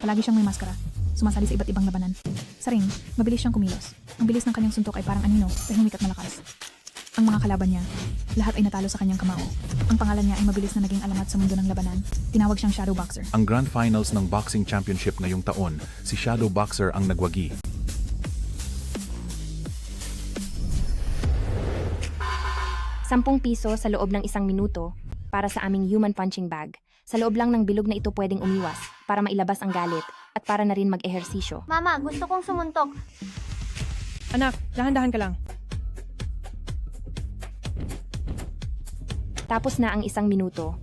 Palagi siyang may maskara. Sumasali sa iba't ibang labanan. Sa ring, mabilis siyang kumilos. Ang bilis ng kanyang suntok ay parang anino, tahimik at malakas. Ang mga kalaban niya, lahat ay natalo sa kanyang kamao. Ang pangalan niya ay mabilis na naging alamat sa mundo ng labanan. Tinawag siyang Shadow Boxer. Ang Grand Finals ng Boxing Championship ngayong taon, si Shadow Boxer ang nagwagi. ₱10 sa loob ng 1 minuto para sa aming human punching bag. Sa loob lang ng bilog na ito pwedeng umiwas para mailabas ang galit at para na rin mag-ehersisyo. Mama, gusto kong sumuntok. Anak, dahan-dahan ka lang. Tapos na ang 1 minuto.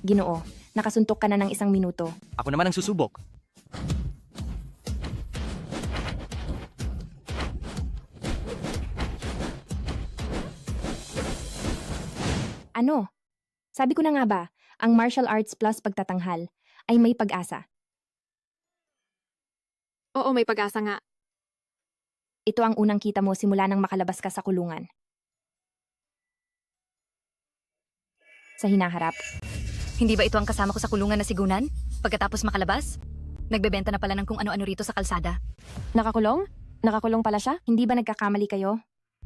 Ginoo, nakasuntok ka na ng 1 minuto. Ako naman ang susubok. Ano? Sabi ko na nga ba, ang martial arts plus pagtatanghal ay may pag-asa. Oo, may pag-asa nga. Ito ang unang kita mo simula nang makalabas ka sa kulungan. Sa hinaharap, Hindi ba ito ang kasama ko sa kulungan na sigunan? Pagkatapos makalabas? Nagbebenta na pala ng kung ano-ano rito sa kalsada. nakakulong? Nakakulong pala siya? Hindi ba nagkakamali kayo?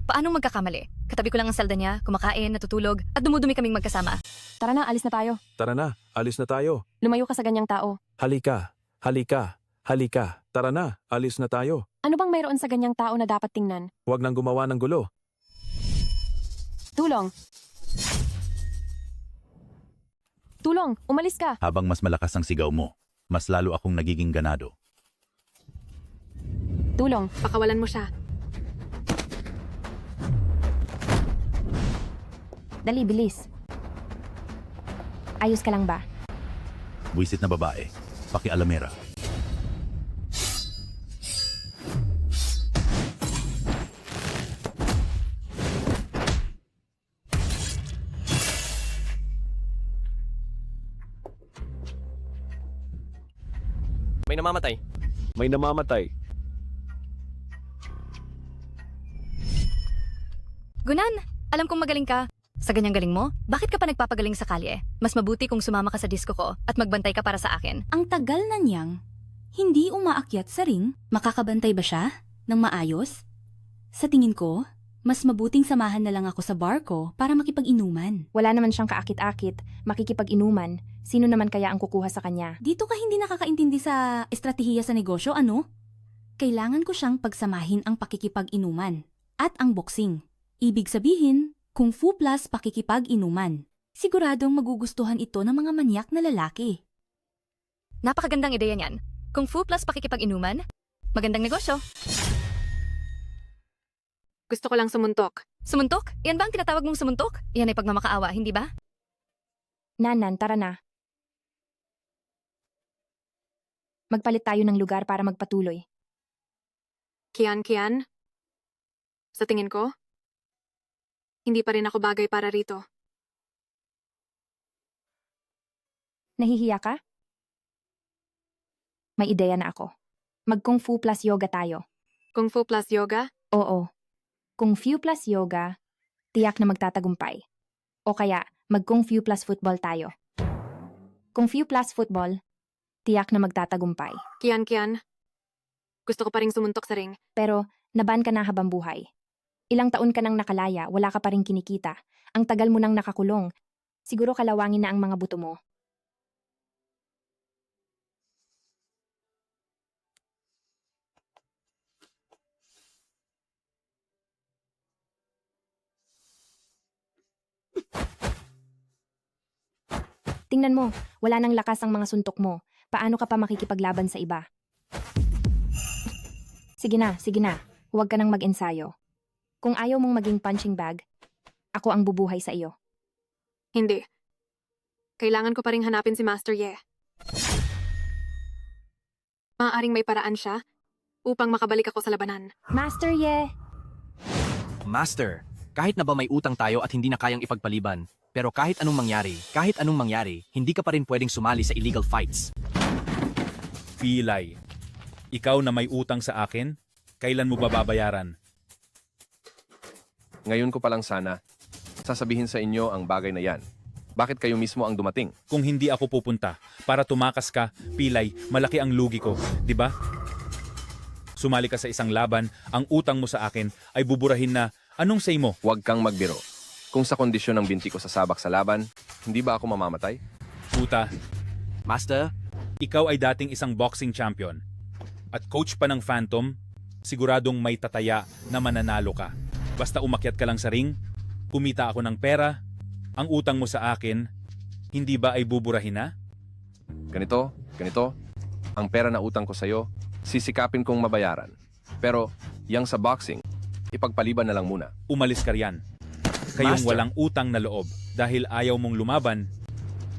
Paanong magkakamali? Katabi ko lang ang selda niya, kumakain, natutulog, at dumudumi kaming magkasama. Tara na, alis na tayo. Tara na, alis na tayo. Lumayo ka sa ganyang tao. Halika, halika, halika. Tara na, alis na tayo. Ano bang mayroon sa ganyang tao na dapat tingnan? Huwag nang gumawa ng gulo. Tulong! Tulong! Umalis ka! Habang mas malakas ang sigaw mo, mas lalo akong nagiging ganado. Tulong! Pakawalan mo siya. Dali, bilis. Ayos ka lang ba? Buisit na babae, pakialamera. May namamatay. May namamatay. Gunan, alam kong magaling ka. Sa ganyang galing mo, bakit ka pa nagpapagaling sa kalye? Mas mabuti kung sumama ka sa disco ko at magbantay ka para sa akin. Ang tagal na niyang hindi umaakyat sa ring. Makakabantay ba siya ng maayos? Sa tingin ko, mas mabuting samahan na lang ako sa bar ko para makipag-inuman. Wala naman siyang kaakit-akit, makikipag-inuman. Sino naman kaya ang kukuha sa kanya? Dito ka hindi nakakaintindi sa estratehiya sa negosyo, ano? Kailangan ko siyang pagsamahin ang pakikipag-inuman at ang boxing. Ibig sabihin, Kung Fu plus pakikipag-inuman. Siguradong magugustuhan ito ng mga manyak na lalaki. Napakagandang ideya niyan. Kung Fu plus pakikipag-inuman, magandang negosyo. Gusto ko lang sumuntok. Sumuntok? Yan ba ang tinatawag mong sumuntok? Yan ay pagmamakaawa, hindi ba? Nanan, tara na. Magpalit tayo ng lugar para magpatuloy. Kian? Sa tingin ko, hindi pa rin ako bagay para rito. Nahihiya ka? May ideya na ako. Mag-Kung Fu plus yoga tayo. Kung Fu plus yoga? Oo. Kung Fu plus yoga, tiyak na magtatagumpay. O kaya, mag-Kung Fu plus football tayo. Kung Fu plus football, tiyak na magtatagumpay. Kian. Gusto ko pa rin sumuntok sa ring. Pero, naban ka na habang buhay. Ilang taon ka nang nakalaya, wala ka pa rin kinikita. Ang tagal mo nang nakakulong. Siguro kalawangin na ang mga buto mo. Tingnan mo, wala nang lakas ang mga suntok mo. Paano ka pa makikipaglaban sa iba? Sige na. Huwag ka nang mag-ensayo. Kung ayaw mong maging punching bag, ako ang bubuhay sa iyo. Hindi. Kailangan ko pa rin hanapin si Master Ye. Maaaring may paraan siya upang makabalik ako sa labanan. Master Ye! Master, kahit na ba may utang tayo at hindi na kayang ipagpaliban, pero kahit anong mangyari, hindi ka pa rin pwedeng sumali sa illegal fights. Pilay, ikaw na may utang sa akin, kailan mo ba babayaran? Ngayon ko pa lang sana sasabihin sa inyo ang bagay na yan. Bakit kayo mismo ang dumating? Kung hindi ako pupunta para tumakas ka, Pilay, malaki ang lugi ko, di ba? Sumali ka sa isang laban, ang utang mo sa akin ay buburahin na anong say mo? Huwag kang magbiro. Kung sa kondisyon ng binti ko sasabak sa laban, hindi ba ako mamamatay? Puta, Master, ikaw ay dating isang boxing champion. At coach pa ng Phantom, siguradong may tataya na mananalo ka. Basta umakyat ka lang sa ring, kumita ako ng pera, ang utang mo sa akin, hindi ba ay buburahin na? Ganito, ang pera na utang ko sa'yo, sisikapin kong mabayaran. Pero, yang sa boxing, ipagpaliban na lang muna. Umalis ka riyan. Kayong Master. walang utang na loob dahil ayaw mong lumaban.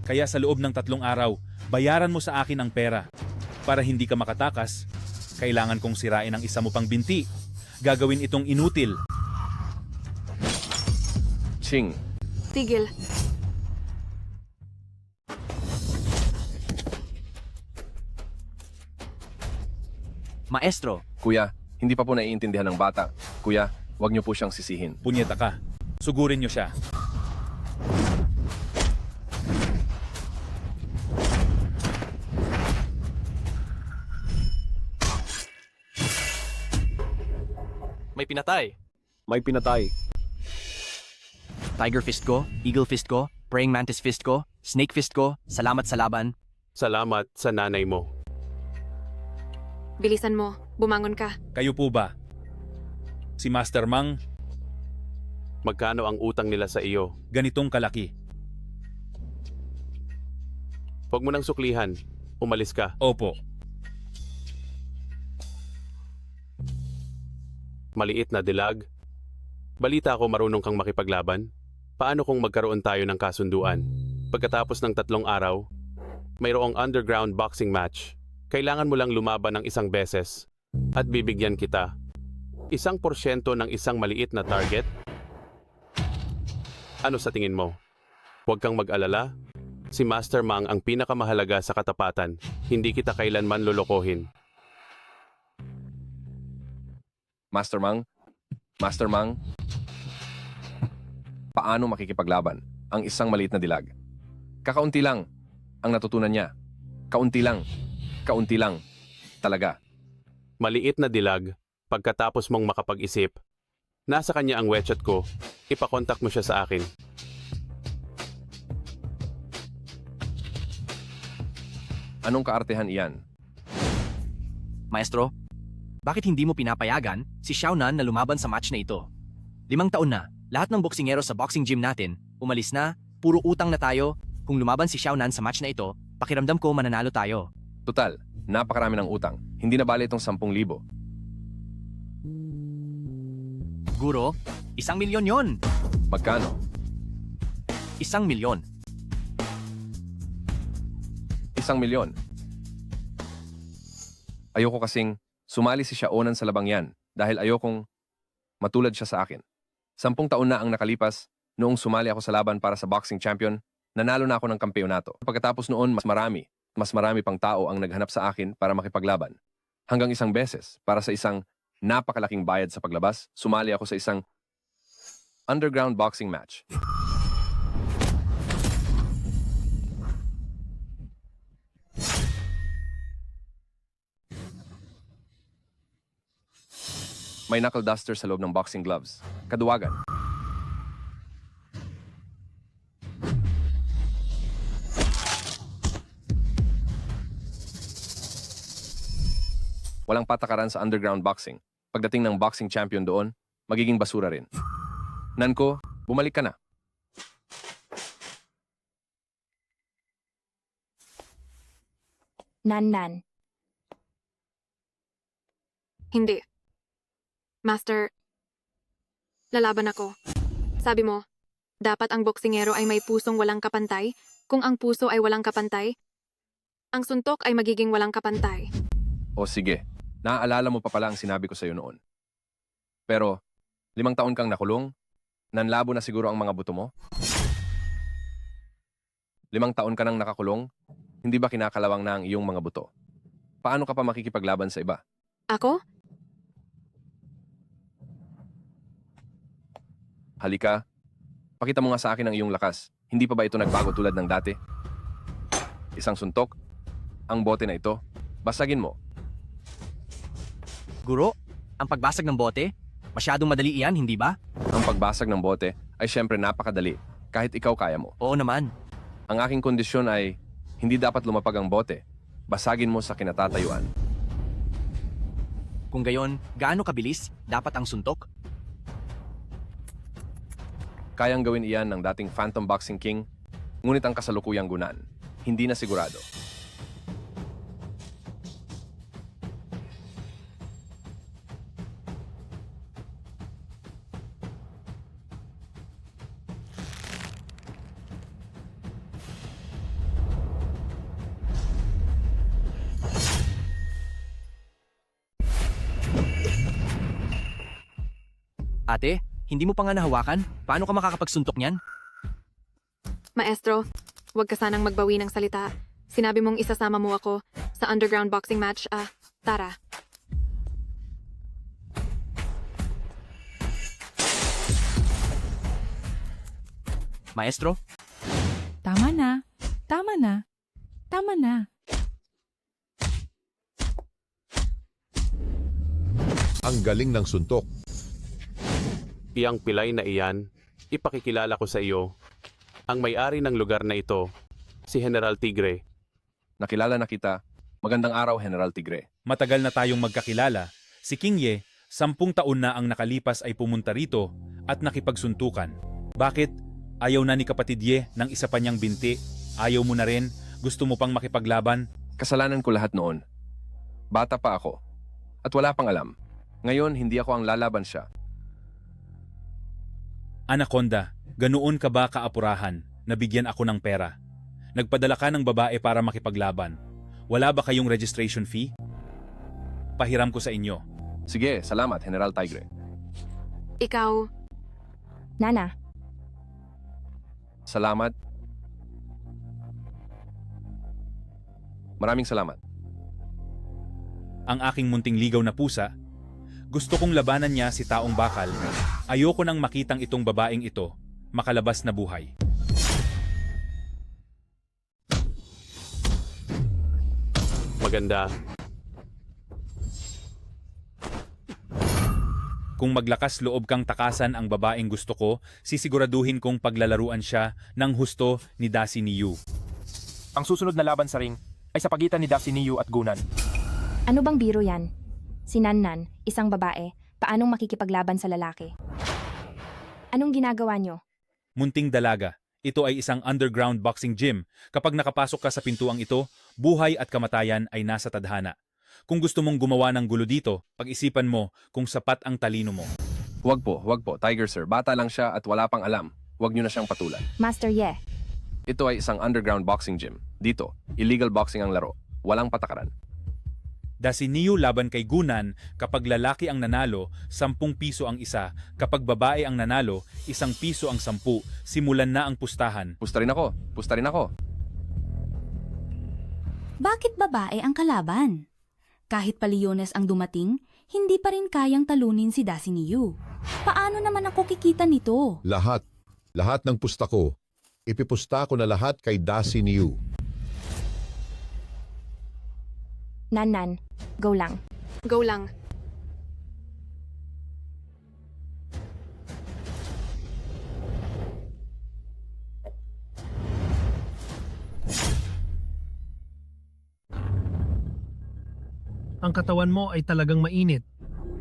Kaya sa loob ng 3 araw, bayaran mo sa akin ang pera. Para hindi ka makatakas, kailangan kong sirain ang isa mo pang binti. Gagawin itong inutil. Ching, Tigil. Maestro, kuya, hindi pa po naiintindihan ng bata. Kuya, huwag niyo po siyang sisihin. Punyeta ka. Sugurin niyo siya. may pinatay. May pinatay. Tiger fist ko, eagle fist ko, praying mantis fist ko, snake fist ko, salamat sa laban. Salamat sa nanay mo. Bilisan mo. Bumangon ka. Kayo po ba? Si Master Mang, Magkano ang utang nila sa iyo? ganitong kalaki. Huwag mo nang suklihan. Umalis ka. Opo. Maliit na dilag. Balita ko marunong kang makipaglaban. Paano kung magkaroon tayo ng kasunduan? Pagkatapos ng 3 araw, mayroong underground boxing match. Kailangan mo lang lumaban ng 1 beses. At bibigyan kita 1% ng isang maliit na target. Ano sa tingin mo? Huwag kang mag-alala. Si Master Mang ang pinakamahalaga sa katapatan. Hindi kita kailanman lolokohin. Master Mang, paano makikipaglaban ang isang maliit na dilag? Kakaunti lang ang natutunan niya. Kaunti lang, talaga. Maliit na dilag, pagkatapos mong makapag-isip, nasa kanya ang wechat ko, ipakontak mo siya sa akin. Anong kaartehan iyan? Maestro, bakit hindi mo pinapayagan si Xiaonan na lumaban sa match na ito? 5 taon na, lahat ng boksingero sa boxing gym natin, umalis na, puro utang na tayo. Kung lumaban si Xiaonan sa match na ito, pakiramdam ko mananalo tayo. Total, napakarami ng utang. Hindi na bali itong 10,000. Guro, 1 milyon yon. Magkano? 1 milyon. 1 milyon. Ayoko kasing sumali si Xiaonan sa labang yan dahil ayokong matulad siya sa akin. 10 taon na ang nakalipas noong sumali ako sa laban para sa boxing champion, nanalo na ako ng kampeonato. Pagkatapos noon, mas marami pang tao ang naghanap sa akin para makipaglaban. Hanggang 1 beses, para sa isang napakalaking bayad sa paglabas, sumali ako sa isang underground boxing match. May knuckle duster sa loob ng boxing gloves. Kaduwagan. Walang patakaran sa underground boxing. Pagdating ng boxing champion doon, magiging basura rin. Nanko, bumalik ka na. Nan. Hindi. Master, lalaban ako. Sabi mo, dapat ang boksingero ay may pusong walang kapantay. Kung ang puso ay walang kapantay, ang suntok ay magiging walang kapantay. O sige, naaalala mo pa pala ang sinabi ko sa iyo noon. Pero, 5 taon kang nakulong, nanlabo na siguro ang mga buto mo? 5 taon ka nang nakakulong, hindi ba kinakalawang na ang iyong mga buto? Paano ka pa makikipaglaban sa iba? Ako? Halika, pakita mo nga sa akin ang iyong lakas. Hindi pa ba ito nagbago tulad ng dati? Isang suntok, ang bote na ito, basagin mo. Guro, ang pagbasag ng bote, masyadong madali iyan, hindi ba? Ang pagbasag ng bote ay syempre napakadali, kahit ikaw kaya mo. Oo naman. Ang aking kondisyon ay hindi dapat lumapag ang bote. Basagin mo sa kinatatayuan. Kung gayon, gaano kabilis dapat ang suntok? Kayang gawin iyan ng dating Phantom Boxing King, ngunit ang kasalukuyang gunan, hindi na sigurado. Ate, hindi mo pa nga nahawakan? Paano ka makakapagsuntok niyan? Maestro, huwag ka sanang magbawi ng salita. Sinabi mong isasama mo ako sa underground boxing match. Tara. Maestro? Tama na. Tama na. Tama na. Ang galing ng suntok. Iyang pilay na iyan, ipakikilala ko sa iyo. Ang may-ari ng lugar na ito, si General Tigre. Nakilala na kita. Magandang araw, General Tigre. Matagal na tayong magkakilala. Si King Ye, 10 taon na ang nakalipas ay pumunta rito at nakipagsuntukan. Bakit? Ayaw na ni kapatid Ye ng isa pa niyang binti. Ayaw mo na rin? Gusto mo pang makipaglaban? Kasalanan ko lahat noon. Bata pa ako. At wala pang alam. Ngayon, hindi ako ang lalaban siya. Anaconda, ganoon ka ba kaapurahan? Nabigyan ako ng pera. Nagpadala ka ng babae para makipaglaban. Wala ba kayong registration fee? Pahiram ko sa inyo. Sige, salamat, General Tigre. Ikaw, Nana, Salamat. Maraming salamat. Ang aking munting ligaw na pusa, gusto kong labanan niya si Taong Bakal. Ayoko nang makitang itong babaeng ito makalabas na buhay. Maganda. Kung maglakas loob kang takasan ang babaeng gusto ko, sisiguraduhin kong paglalaruan siya ng husto ni Dasi Niyu. Ang susunod na laban sa ring ay sa pagitan ni Dasi Niyu at Gunan. ano bang biro yan? Si Nannan, isang babae, paanong makikipaglaban sa lalaki? Anong ginagawa nyo? Munting dalaga. Ito ay isang underground boxing gym. Kapag nakapasok ka sa pintuang ito, buhay at kamatayan ay nasa tadhana. Kung gusto mong gumawa ng gulo dito, pag-isipan mo kung sapat ang talino mo. Huwag po, Tiger Sir. Bata lang siya at wala pang alam. Huwag niyo na siyang patulan. Master Ye, Ito ay isang underground boxing gym. Dito, illegal boxing ang laro. Walang patakaran. Dasi Niyu laban kay Gunan, kapag lalaki ang nanalo, 10 piso ang isa. Kapag babae ang nanalo, 1 piso ang 10. Simulan na ang pustahan. Pusta rin ako. Bakit babae ang kalaban? Kahit pa Leones ang dumating, hindi pa rin kayang talunin si Dasi Niyu. Paano naman ako kikita nito? Lahat ng pusta ko, ipipusta ko na lahat kay Dasi Niyu. Nannan, go lang. go lang. Ang katawan mo ay talagang mainit.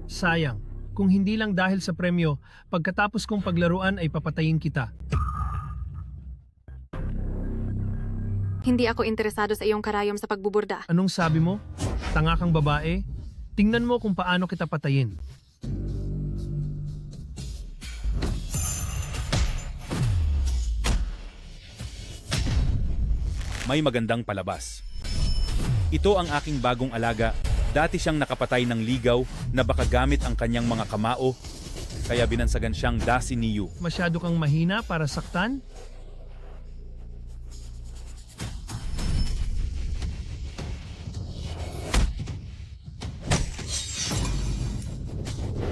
Sayang, kung hindi lang dahil sa premyo, pagkatapos kong paglaruan ay papatayin kita. Hindi ako interesado sa iyong karayom sa pagbuburda. Anong sabi mo? Tanga kang babae? Tingnan mo kung paano kita patayin. May magandang palabas. Ito ang aking bagong alaga. Dati siyang nakapatay ng ligaw na baka gamit ang kanyang mga kamao, kaya binansagan siyang Dasi Niyu. Masyado kang mahina para saktan?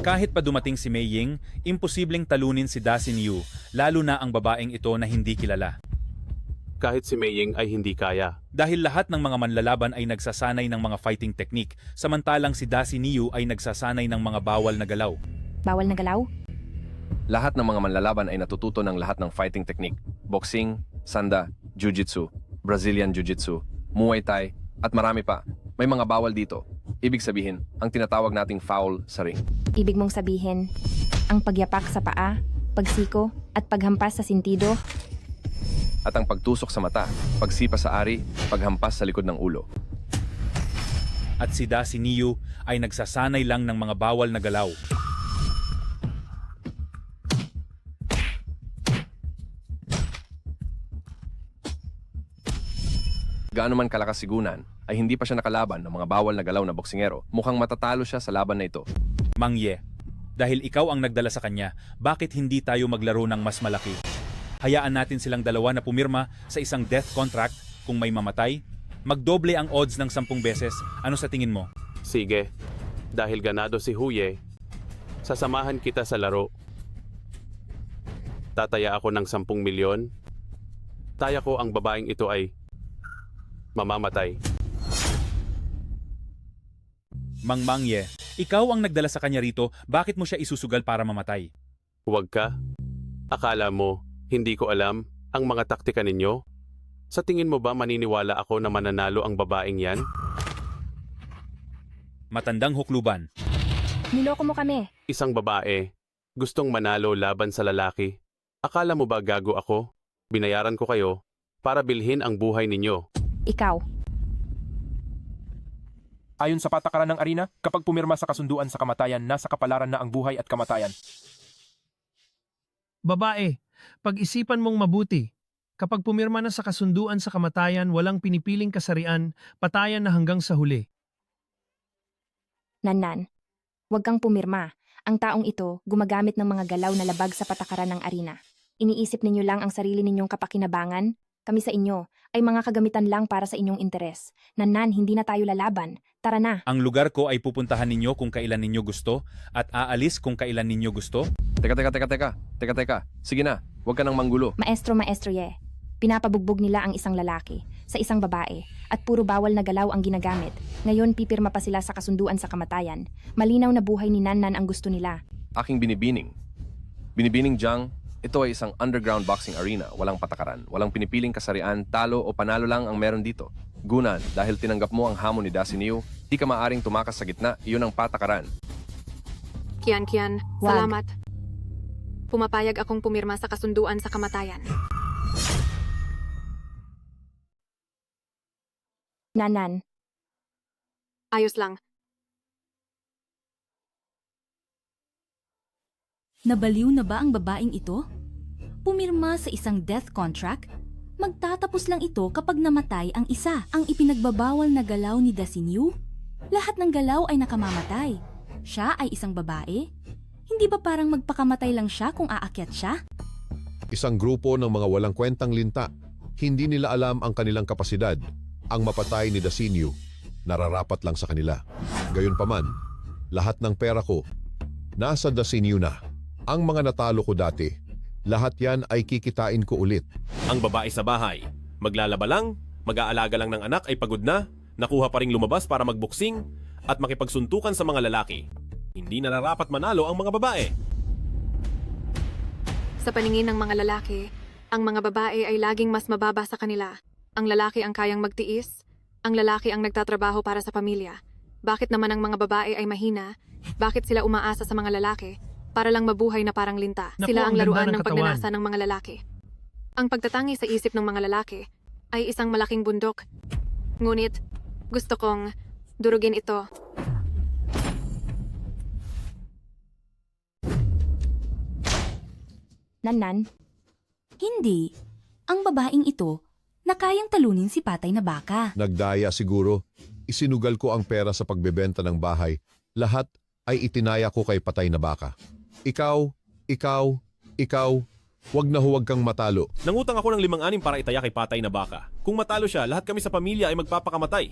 Kahit pa dumating si Mei Ying, imposibleng talunin si Dasin Yu, lalo na ang babaeng ito na hindi kilala. Kahit si Mei Ying ay hindi kaya. Dahil lahat ng mga manlalaban ay nagsasanay ng mga fighting technique, samantalang si Dasin Yu ay nagsasanay ng mga bawal na galaw. Bawal na galaw? Lahat ng mga manlalaban ay natututo ng lahat ng fighting technique. Boxing, sanda, jiu-jitsu, Brazilian jiu-jitsu, Muay Thai, at marami pa. May mga bawal dito. Ibig sabihin, ang tinatawag nating foul sa ring. Ibig mong sabihin, ang pagyapak sa paa, pagsiko, at paghampas sa sintido, At ang pagtusok sa mata, pagsipa sa ari, paghampas sa likod ng ulo. At si Dasin Yu ay nagsasanay lang ng mga bawal na galaw. Gaano man kalakas si Gunan, ay hindi pa siya nakalaban ng mga bawal na galaw na boksingero. Mukhang matatalo siya sa laban na ito. Mang Ye, dahil ikaw ang nagdala sa kanya, bakit hindi tayo maglaro ng mas malaki? Hayaan natin silang dalawa na pumirma sa isang death contract kung may mamatay. Magdoble ang odds ng 10 beses. Ano sa tingin mo? Sige, dahil ganado si Huye, sasamahan kita sa laro. Tataya ako ng 10 milyon. Taya ko ang babaeng ito ay mamamatay. Mang Ye, ikaw ang nagdala sa kanya rito, bakit mo siya isusugal para mamatay? Huwag ka. Akala mo, hindi ko alam ang mga taktika ninyo? Sa tingin mo ba maniniwala ako na mananalo ang babaeng yan? Matandang hukluban. Niloko mo kami. Isang babae, gustong manalo laban sa lalaki. Akala mo ba gago ako? Binayaran ko kayo para bilhin ang buhay ninyo. Ikaw. Ayon sa patakaran ng arena, kapag pumirma sa kasunduan sa kamatayan, nasa kapalaran na ang buhay at kamatayan. Babae, pag-isipan mong mabuti. Kapag pumirma na sa kasunduan sa kamatayan, walang pinipiling kasarian, patayan na hanggang sa huli. Nan, huwag kang pumirma. Ang taong ito gumagamit ng mga galaw na labag sa patakaran ng arena. Iniisip ninyo lang ang sarili ninyong kapakinabangan? Kami sa inyo ay mga kagamitan lang para sa inyong interes. Nan, hindi na tayo lalaban. Tara na. Ang lugar ko ay pupuntahan ninyo kung kailan ninyo gusto at aalis kung kailan ninyo gusto. Teka. Sige na, huwag ka nang manggulo. Maestro Ye. Pinapabugbog nila ang isang lalaki sa isang babae at puro bawal na galaw ang ginagamit. Ngayon pipirma pa sila sa kasunduan sa kamatayan. Malinaw na buhay ni Nan ang gusto nila. Aking binibining. Binibining Jiang, ito ay isang underground boxing arena, walang patakaran, walang pinipiling kasarian, talo o panalo lang ang meron dito. Gunan, dahil tinanggap mo ang hamon ni Dasin Yu, di ka maaring tumakas sa gitna, iyon ang patakaran. Kian, Wag. salamat. Pumapayag akong pumirma sa kasunduan sa kamatayan. Nan. Ayos lang. Nabaliw na ba ang babaeng ito? Pumirma sa isang death contract? Magtatapos lang ito kapag namatay ang isa. Ang ipinagbabawal na galaw ni Dasin Yu? Lahat ng galaw ay nakamamatay. Siya ay isang babae? Hindi ba parang magpakamatay lang siya kung aakyat siya? Isang grupo ng mga walang kwentang linta. Hindi nila alam ang kanilang kapasidad. Ang mapatay ni Dasin Yu, nararapat lang sa kanila. Gayunpaman, lahat ng pera ko, nasa Dasin Yu na. Ang mga natalo ko dati, lahat yan ay kikitain ko ulit. Ang babae sa bahay, maglalaba lang, mag-aalaga lang ng anak ay pagod na, nakuha pa ring lumabas para magboksing at makipagsuntukan sa mga lalaki. Hindi nararapat manalo ang mga babae. Sa paningin ng mga lalaki, ang mga babae ay laging mas mababa sa kanila. Ang lalaki ang kayang magtiis, ang lalaki ang nagtatrabaho para sa pamilya. Bakit naman ang mga babae ay mahina? Bakit sila umaasa sa mga lalaki? Para lang mabuhay na parang linta. Naku, Sila ang ang ganda laruan ng ng katawan. pagnanasa ng mga lalaki. Ang pagtatangi sa isip ng mga lalaki ay isang malaking bundok. Ngunit, gusto kong durugin ito. Nan. Hindi. Ang babaeng ito na kayang talunin si patay na baka. Nagdaya siguro. Isinugal ko ang pera sa pagbebenta ng bahay. Lahat ay itinaya ko kay patay na baka. Ikaw, huwag na huwag kang matalo. Nangutang ako ng 5-6 para itaya kay patay na baka. Kung matalo siya, lahat kami sa pamilya ay magpapakamatay.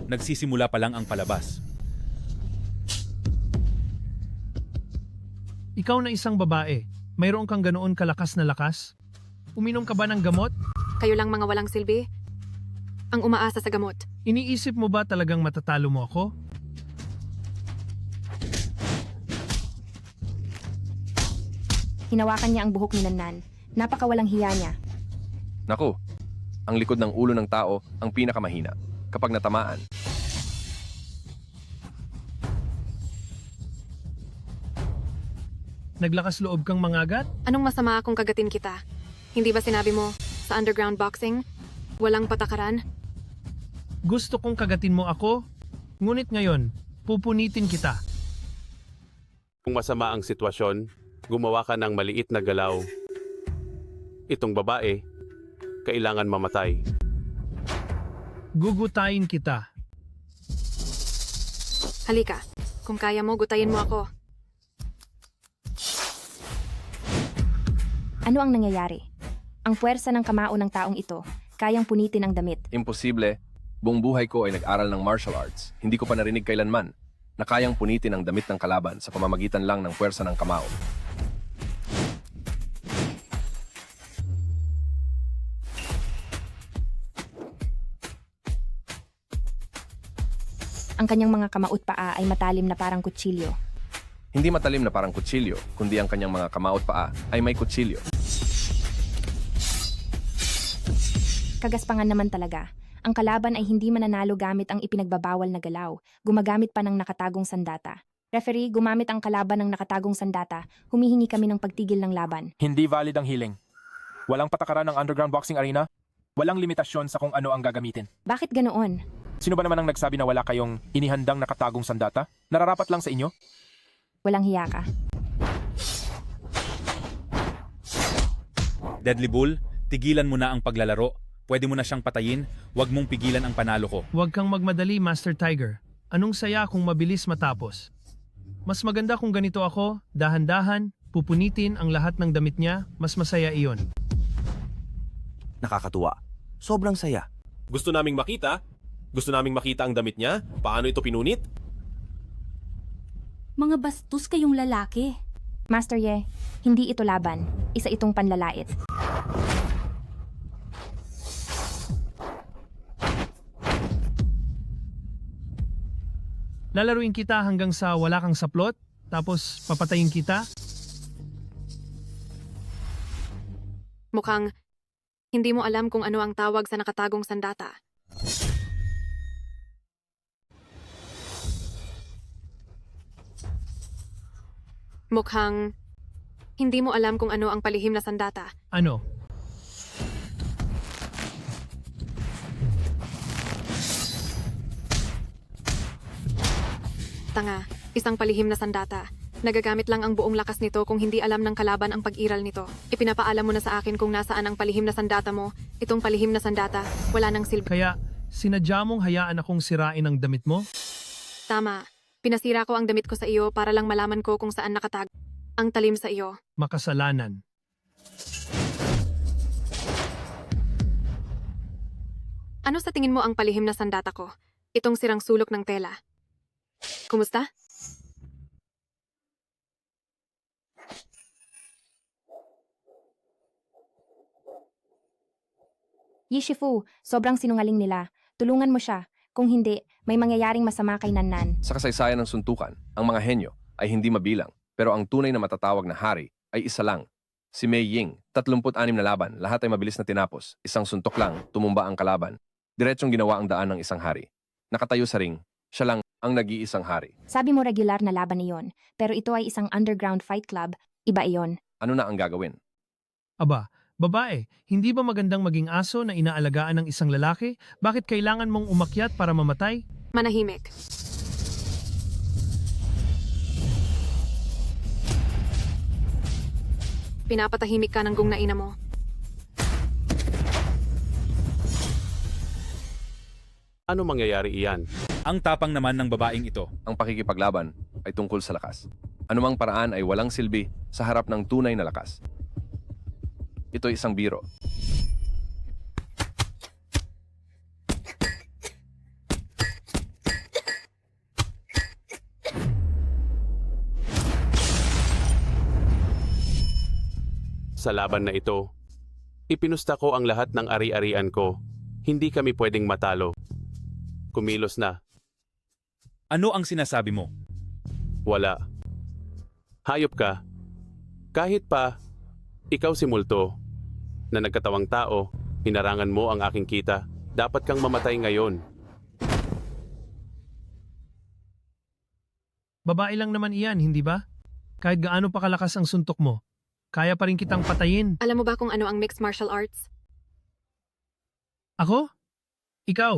Nagsisimula pa lang ang palabas. Ikaw na isang babae, mayroon kang ganoon kalakas na lakas? Uminom ka ba ng gamot? Kayo lang mga walang silbi? Ang umaasa sa gamot. Iniisip mo ba talagang matatalo mo ako? Hinawakan niya ang buhok ni Nannan. Napakawalang hiya niya. Naku, ang likod ng ulo ng tao ang pinakamahina kapag natamaan. Naglakas loob kang mangagat? Anong masama kung kagatin kita? Hindi ba sinabi mo, sa underground boxing, walang patakaran? Gusto kong kagatin mo ako, ngunit ngayon, pupunitin kita. Kung masama ang sitwasyon, gumawa ka ng maliit na galaw. Itong babae, kailangan mamatay. Gugutayin kita. Halika, kung kaya mo, gutayin mo ako. Ano ang nangyayari? Ang puwersa ng kamao ng taong ito, kayang punitin ang damit. Imposible. Buong buhay ko ay nag-aral ng martial arts. Hindi ko pa narinig kailanman na kayang punitin ang damit ng kalaban sa pamamagitan lang ng puwersa ng kamao. Ang kanyang mga kamaot paa ay matalim na parang kutsilyo. Hindi matalim na parang kutsilyo, kundi ang kanyang mga kamaot paa ay may kutsilyo. Kagaspangan naman talaga. Ang kalaban ay hindi mananalo gamit ang ipinagbabawal na galaw. Gumagamit pa ng nakatagong sandata. Referee, gumamit ang kalaban ng nakatagong sandata. Humihingi kami ng pagtigil ng laban. Hindi valid ang healing. Walang patakaran ng underground boxing arena. Walang limitasyon sa kung ano ang gagamitin. Bakit ganoon? Sino ba naman ang nagsabi na wala kayong inihandang nakatagong sandata? Nararapat lang sa inyo? Walang hiya ka. Deadly Bull, tigilan mo na ang paglalaro. Pwede mo na siyang patayin, huwag mong pigilan ang panalo ko. Huwag kang magmadali, Master Tiger. Anong saya kung mabilis matapos? Mas maganda kung ganito ako, dahan-dahan, pupunitin ang lahat ng damit niya, mas masaya iyon. Nakakatuwa. Sobrang saya. Gusto naming makita? Gusto naming makita ang damit niya? Paano ito pinunit? Mga bastos kayong lalaki. Master Ye, hindi ito laban. Isa itong panlalait. Lalaruin kita hanggang sa wala kang saplot, tapos papatayin kita? Mukhang hindi mo alam kung ano ang tawag sa nakatagong sandata. Mukhang hindi mo alam kung ano ang palihim na sandata. Ano? Tanga, isang palihim na sandata. Nagagamit lang ang buong lakas nito kung hindi alam ng kalaban ang pag-iral nito. Ipinapaalam mo na sa akin kung nasaan ang palihim na sandata mo. Itong palihim na sandata, wala nang silbi. Kaya, sinadya mong hayaan akong sirain ang damit mo? Tama. Pinasira ko ang damit ko sa iyo para lang malaman ko kung saan nakatag. Ang talim sa iyo. Makasalanan. Ano sa tingin mo ang palihim na sandata ko? Itong sirang sulok ng tela. Kumusta? Yishifu, sobrang sinungaling nila. Tulungan mo siya. Kung hindi, may mangyayaring masama kay Nannan. Sa kasaysayan ng suntukan, ang mga henyo ay hindi mabilang, pero ang tunay na matatawag na hari ay isa lang. Si Mei Ying, 36 na laban, lahat ay mabilis na tinapos. Isang suntok lang, tumumba ang kalaban. Diretsyong ginawa ang daan ng isang hari. Nakatayo sa ring, siya lang ang nag-iisang hari. Sabi mo regular na laban iyon, pero ito ay isang underground fight club. Iba iyon. Ano na ang gagawin? Aba, babae, hindi ba magandang maging aso na inaalagaan ng isang lalaki? Bakit kailangan mong umakyat para mamatay? Manahimik. Pinapatahimik ka ng gungnaina mo. Ano mangyayari iyan? Ang tapang naman ng babaeng ito. Ang pakikipaglaban ay tungkol sa lakas. Anumang paraan ay walang silbi sa harap ng tunay na lakas. Ito ay isang biro. Sa laban na ito, ipinusta ko ang lahat ng ari-arian ko. Hindi kami pwedeng matalo. Kumilos na. Ano ang sinasabi mo? Wala. Hayop ka. Kahit pa, ikaw si Multo, na nagkatawang tao, hinarangan mo ang aking kita, dapat kang mamatay ngayon. Babae lang naman iyan, hindi ba? Kahit gaano pa kalakas ang suntok mo, kaya pa rin kitang patayin. Alam mo ba kung ano ang mixed martial arts? Ako? Ikaw?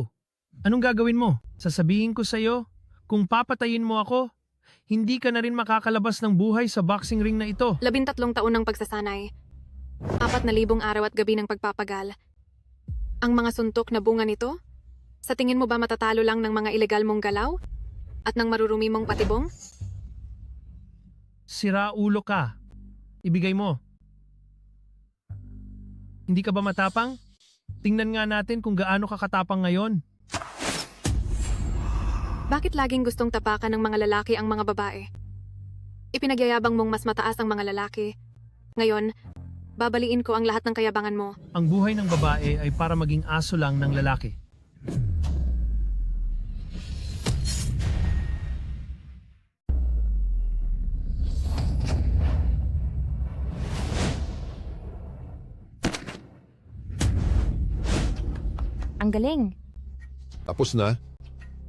Anong gagawin mo? Sasabihin ko sa'yo, kung papatayin mo ako, hindi ka na rin makakalabas ng buhay sa boxing ring na ito. 13 taon ng pagsasanay. 4,000 araw at gabi ng pagpapagal. Ang mga suntok na bunga nito? Sa tingin mo ba matatalo lang ng mga ilegal mong galaw? At ng marurumi mong patibong? Sira ulo ka. Ibigay mo. Hindi ka ba matapang? Tingnan nga natin kung gaano ka katapang ngayon. Bakit laging gustong tapakan ng mga lalaki ang mga babae? Ipinagyayabang mong mas mataas ang mga lalaki. Ngayon, babaliin ko ang lahat ng kayabangan mo. Ang buhay ng babae ay para maging aso lang ng lalaki. Ang galing. Tapos na.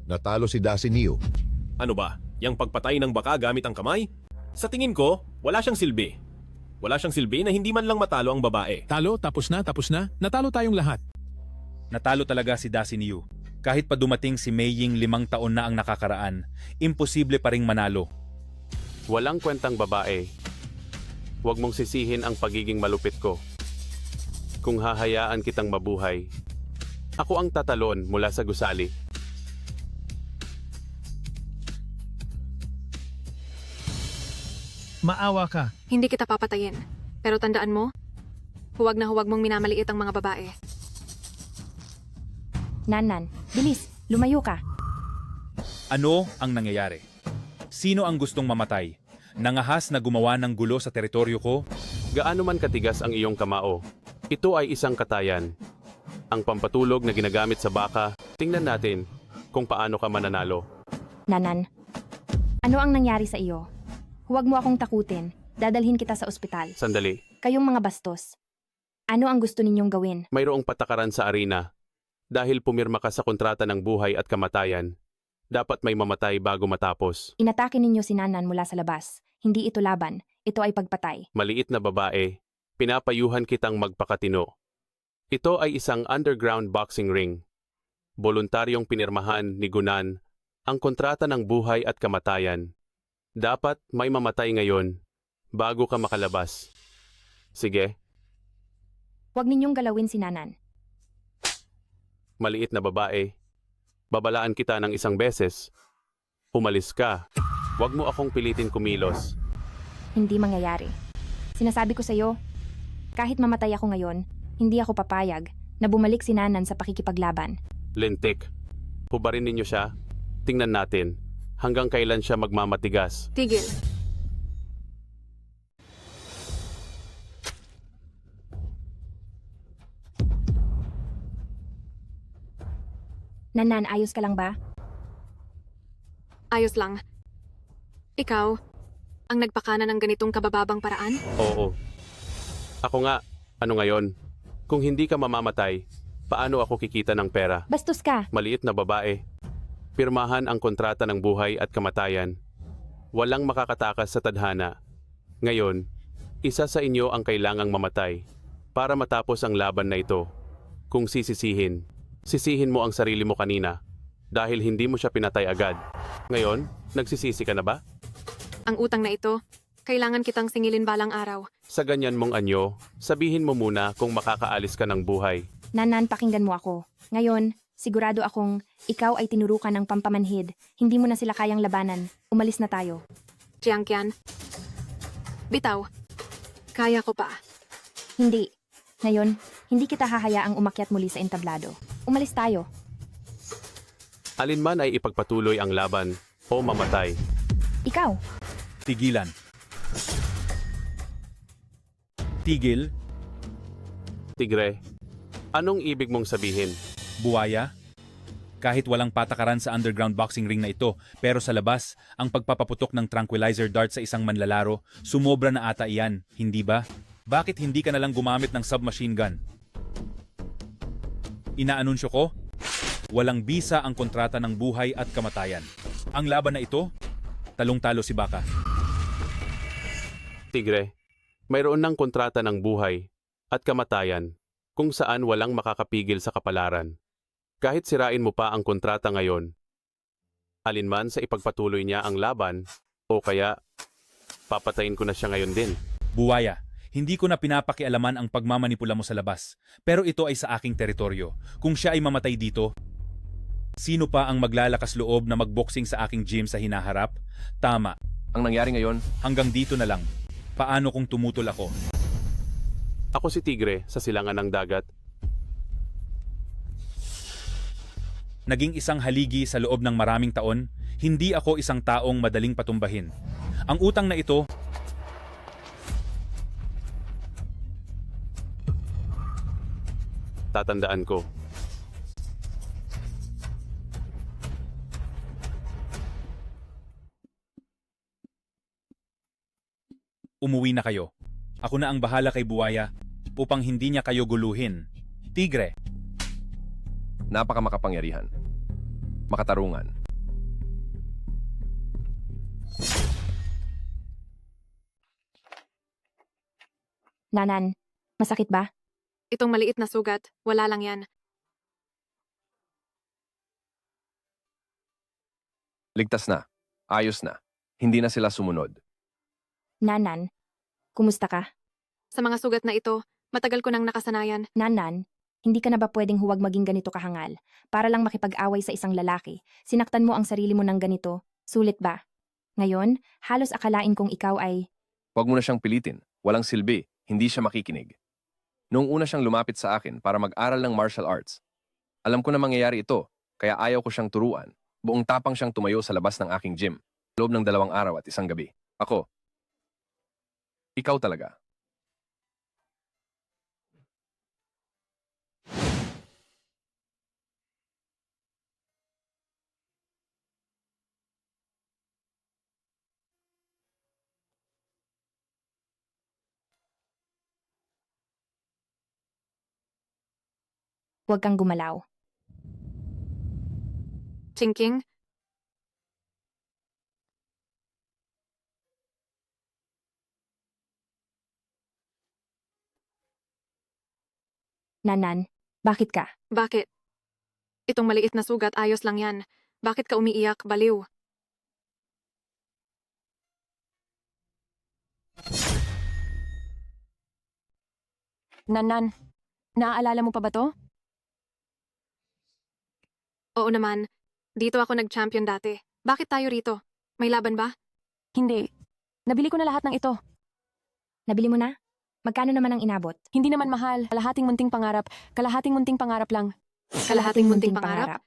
Natalo si Dacinio. Ano ba? Yang pagpatay ng baka gamit ang kamay? Sa tingin ko, wala siyang silbi. Wala siyang silbi na hindi man lang matalo ang babae. Talo, tapos na. Natalo tayong lahat. Natalo talaga si Dacinio. Kahit pa dumating si Mei Ying 5 taon na ang nakakaraan, imposible pa ring manalo. Walang kwentang babae. Huwag mong sisihin ang pagiging malupit ko. Kung hahayaan kitang mabuhay, ako ang tatalon mula sa gusali. Maawa ka. Hindi kita papatayin. Pero tandaan mo, huwag na huwag mong minamaliit ang mga babae. Nanan, bilis, lumayo ka. Ano ang nangyayari? Sino ang gustong mamatay? Nangahas na gumawa ng gulo sa teritoryo ko? Gaano man katigas ang iyong kamao, ito ay isang katayan. Ang pampatulog na ginagamit sa baka, tingnan natin kung paano ka mananalo. Nanan, ano ang nangyari sa iyo? Huwag mo akong takutin. Dadalhin kita sa ospital. Sandali, Kayong mga bastos. Ano ang gusto ninyong gawin? mayroong patakaran sa arena. Dahil pumirma ka sa kontrata ng buhay at kamatayan, dapat may mamatay bago matapos. Inatake ninyo si Nanan mula sa labas. Hindi ito laban. Ito ay pagpatay. Maliit na babae, pinapayuhan kitang magpakatino. Ito ay isang underground boxing ring. Voluntaryong pinirmahan ni Gunan ang kontrata ng buhay at kamatayan. Dapat may mamatay ngayon bago ka makalabas. Sige, Huwag ninyong galawin si Nanan. maliit na babae. Babalaan kita ng isang beses. Umalis ka. Huwag mo akong pilitin kumilos. Hindi mangyayari. Sinasabi ko sa iyo, kahit mamatay ako ngayon, hindi ako papayag na bumalik si Nanan sa pakikipaglaban. Lintik, hubarin ninyo siya. Tingnan natin hanggang kailan siya magmamatigas. Tigil. Nanan, ayos ka lang ba? Ayos lang. Ikaw, ang nagpakana ng ganitong kabababang paraan? Oo. Ako nga, ano ngayon? Kung hindi ka mamamatay, paano ako kikita ng pera? Bastos ka. Maliit na babae. Pirmahan ang kontrata ng buhay at kamatayan. Walang makakatakas sa tadhana. Ngayon, isa sa inyo ang kailangang mamatay para matapos ang laban na ito. Kung sisisihin, sisihin mo ang sarili mo kanina dahil hindi mo siya pinatay agad. Ngayon, nagsisisi ka na ba? Ang utang na ito, kailangan kitang singilin balang araw. Sa ganyan mong anyo, sabihin mo muna kung makakaalis ka ng buhay. Nanan, pakinggan mo ako. Ngayon, sigurado akong ikaw ay tinurukan ng pampamanhid. Hindi mo na sila kayang labanan. Umalis na tayo. Jiangqian. Bitaw. Kaya ko pa. Hindi. Ngayon, hindi kita hahayaang umakyat muli sa entablado. Umalis tayo. Alinman ay ipagpatuloy ang laban o mamatay. Ikaw. Tigilan. Tigil, Tigre, anong ibig mong sabihin? buwaya. Kahit walang patakaran sa underground boxing ring na ito, pero sa labas, ang pagpapaputok ng tranquilizer dart sa isang manlalaro, sumobra na ata iyan, hindi ba? Bakit hindi ka nalang gumamit ng submachine gun? Inaanunsyo ko, walang bisa ang kontrata ng buhay at kamatayan. Ang laban na ito, talong-talo si Baka. Tigre, mayroon ng kontrata ng buhay at kamatayan kung saan walang makakapigil sa kapalaran. Kahit sirain mo pa ang kontrata ngayon, alinman sa ipagpatuloy niya ang laban, o kaya papatayin ko na siya ngayon din. Buwaya, hindi ko na pinapakialaman ang pagmamanipula mo sa labas, pero ito ay sa aking teritoryo. Kung siya ay mamatay dito, sino pa ang maglalakas loob na magboxing sa aking gym sa hinaharap? Tama. Ang nangyari ngayon, hanggang dito na lang. Paano kung tumutol ako? Ako si Tigre sa silangan ng dagat. Naging isang haligi sa loob ng maraming taon, hindi ako isang taong madaling patumbahin. Ang utang na ito, Tatandaan ko. umuwi na kayo. Ako na ang bahala kay Buwaya upang hindi niya kayo guluhin. Tigre. napakamakapangyarihan. Makatarungan. Nanan, masakit ba? Itong maliit na sugat, wala lang yan. Ligtas na. Ayos na. Hindi na sila sumunod. Nanan, kumusta ka? Sa mga sugat na ito, matagal ko nang nakasanayan. Nanan, hindi ka na ba pwedeng huwag maging ganito kahangal? Para lang makipag-away sa isang lalaki, sinaktan mo ang sarili mo ng ganito, sulit ba? Ngayon, halos akalain kong ikaw ay... Huwag mo na siyang pilitin. Walang silbi. Hindi siya makikinig. Noong una siyang lumapit sa akin para mag-aral ng martial arts, alam ko na mangyayari ito, kaya ayaw ko siyang turuan. Buong tapang siyang tumayo sa labas ng aking gym, loob ng 2 araw at 1 gabi. Ako, ikaw talaga. Huwag kang gumalaw. Chingking, Nanan, bakit ka? bakit? Itong maliit na sugat, ayos lang yan. Bakit ka umiiyak, baliw? Nanan, naaalala mo pa ba to? Oo naman. Dito ako nag-champion dati. Bakit tayo rito? May laban ba? Hindi. Nabili ko na lahat ng ito. Nabili mo na? Magkano naman ang inabot? Hindi naman mahal. Kalahating munting pangarap. Kalahating munting pangarap lang. Kalahating munting pangarap?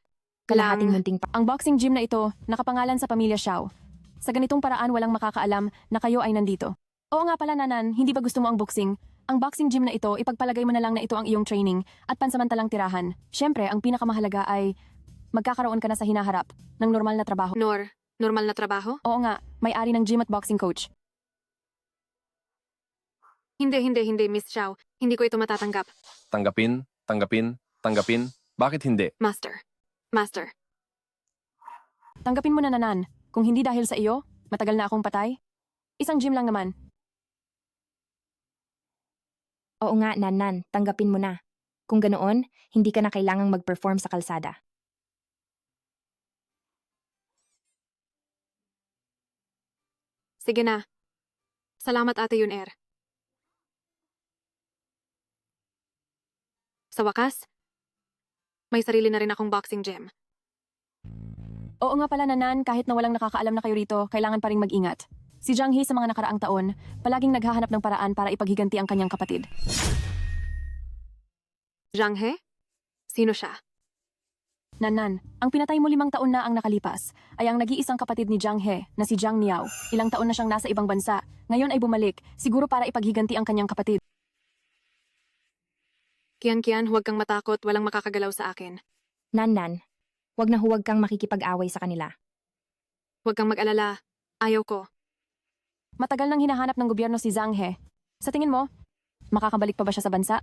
Kalahating munting Ang boxing gym na ito, nakapangalan sa pamilya Xiao. Sa ganitong paraan walang makakaalam na kayo ay nandito. Oo nga pala Nanan, hindi ba gusto mo ang boxing? Ang boxing gym na ito, ipagpalagay mo na lang na ito ang iyong training at pansamantalang tirahan. Siyempre, ang pinakamahalaga ay magkakaroon ka na sa hinaharap ng normal na trabaho. Normal na trabaho? Oo nga, may-ari ng gym at boxing coach. Hindi, Miss Xiao. Hindi ko ito matatanggap. Tanggapin. Bakit hindi? Master. Tanggapin mo na Nanan. Kung hindi dahil sa iyo, matagal na akong patay. Isang gym lang naman. Oo nga, Nanan, tanggapin mo na. Kung ganoon, hindi ka na kailangang mag-perform sa kalsada. Sige na. Salamat Ate Yuner. Sa wakas, may sarili na rin akong boxing gym. Oo nga pala Nanan, kahit na walang nakakaalam na kayo rito, kailangan pa rin mag-ingat. Si Zhang He sa mga nakaraang taon, palaging naghahanap ng paraan para ipaghiganti ang kanyang kapatid. Zhang He? Sino siya? Nanan, ang pinatay mo 5 taon na ang nakalipas ay ang nag-iisang kapatid ni Zhang He na si Zhang Niao. Ilang taon na siyang nasa ibang bansa. Ngayon ay bumalik, siguro para ipaghiganti ang kanyang kapatid. Kian, huwag kang matakot, walang makakagalaw sa akin. Nan, huwag kang makikipag-away sa kanila. Huwag kang mag-alala. Ayaw ko. Matagal nang hinahanap ng gobyerno si Zhang He. Sa tingin mo, makakabalik pa ba siya sa bansa?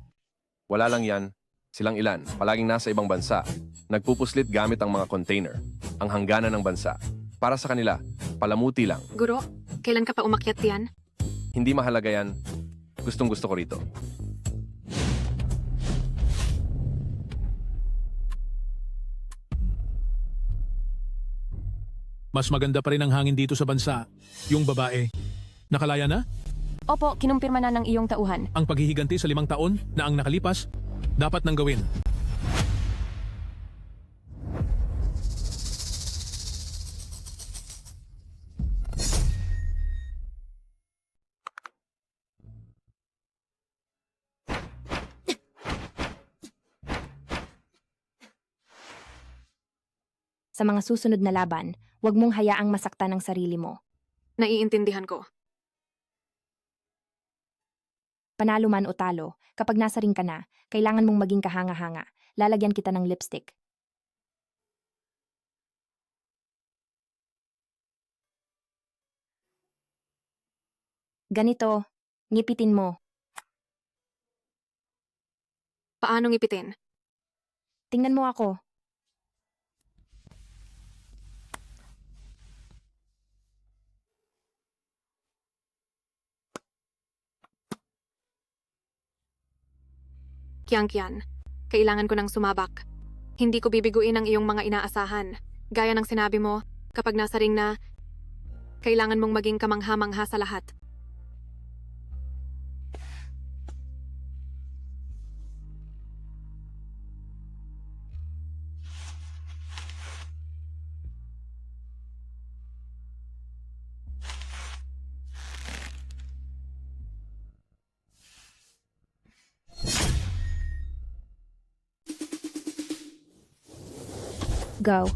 Wala lang yan. Silang ilan, palaging nasa ibang bansa. Nagpupuslit gamit ang mga container, ang hangganan ng bansa. Para sa kanila, palamuti lang. Guro, kailan ka pa umakyat diyan? Hindi mahalaga yan. Gustong-gusto ko rito. Mas maganda pa rin ang hangin dito sa bansa. Yung babae. Nakalaya na? Opo, kinumpirma na ng iyong tauhan. Ang paghihiganti sa 5 taon na ang nakalipas, dapat nang gawin. Sa mga susunod na laban, huwag mong hayaang masaktan ang sarili mo. Naiintindihan ko. Panalo man o talo, kapag nasa ring ka na, kailangan mong maging kahanga-hanga. Lalagyan kita ng lipstick. Ganito, ngipitin mo. Paano ngipitin? Tingnan mo ako. Kian, kailangan ko ng sumabak. Hindi ko bibiguin ang iyong mga inaasahan. Gaya ng sinabi mo, kapag nasa ring na, kailangan mong maging kamangha-mangha sa lahat. Go.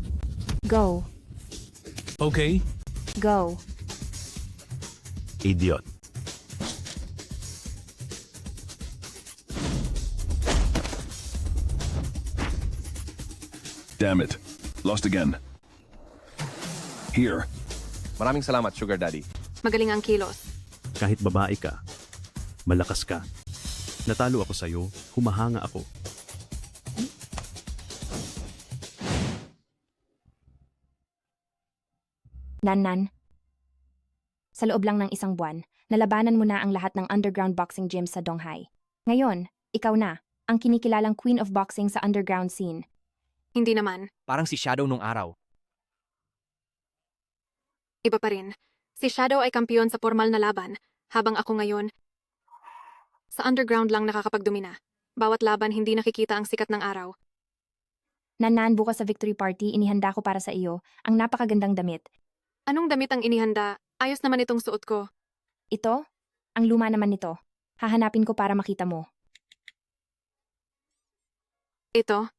Go. Okay. Go. Idiot. Damn it. Lost again. Here. Maraming salamat, Sugar Daddy. Magaling ang kilos. Kahit babae ka, malakas ka. Natalo ako sa'yo, humahanga ako. Nan. Sa loob lang ng isang buwan, nalabanan mo na ang lahat ng underground boxing gym sa Donghai. Ngayon, ikaw na, ang kinikilalang queen of boxing sa underground scene. Hindi naman. Parang si Shadow nung araw. Iba pa rin. Si Shadow ay kampiyon sa formal na laban, habang ako ngayon, sa underground lang nakakapagdomina. Bawat laban hindi nakikita ang sikat ng araw. Nan, bukas sa victory party, inihanda ko para sa iyo ang napakagandang damit. Anong damit ang inihanda? Ayos naman itong suot ko. Ito? Ang luma naman nito. Hahanapin ko para makita mo. Ito?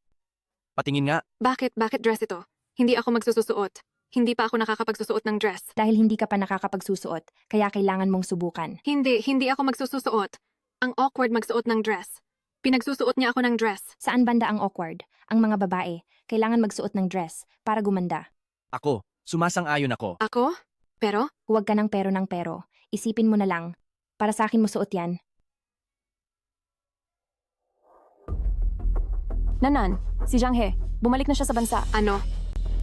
Patingin nga. Bakit dress ito? Hindi ako magsususuot. Hindi pa ako nakakapagsusuot ng dress. Dahil hindi ka pa nakakapagsusuot, kaya kailangan mong subukan. Hindi ako magsusuot. Ang awkward magsuot ng dress. Pinagsusuot niya ako ng dress. Saan banda ang awkward? Ang mga babae, kailangan magsuot ng dress para gumanda. Ako, sumasang-ayon ako. Ako? Pero? Huwag ka ng pero. Isipin mo na lang. Para sa akin mo suot yan. Nanan, si Zhang He, bumalik na siya sa bansa. Ano?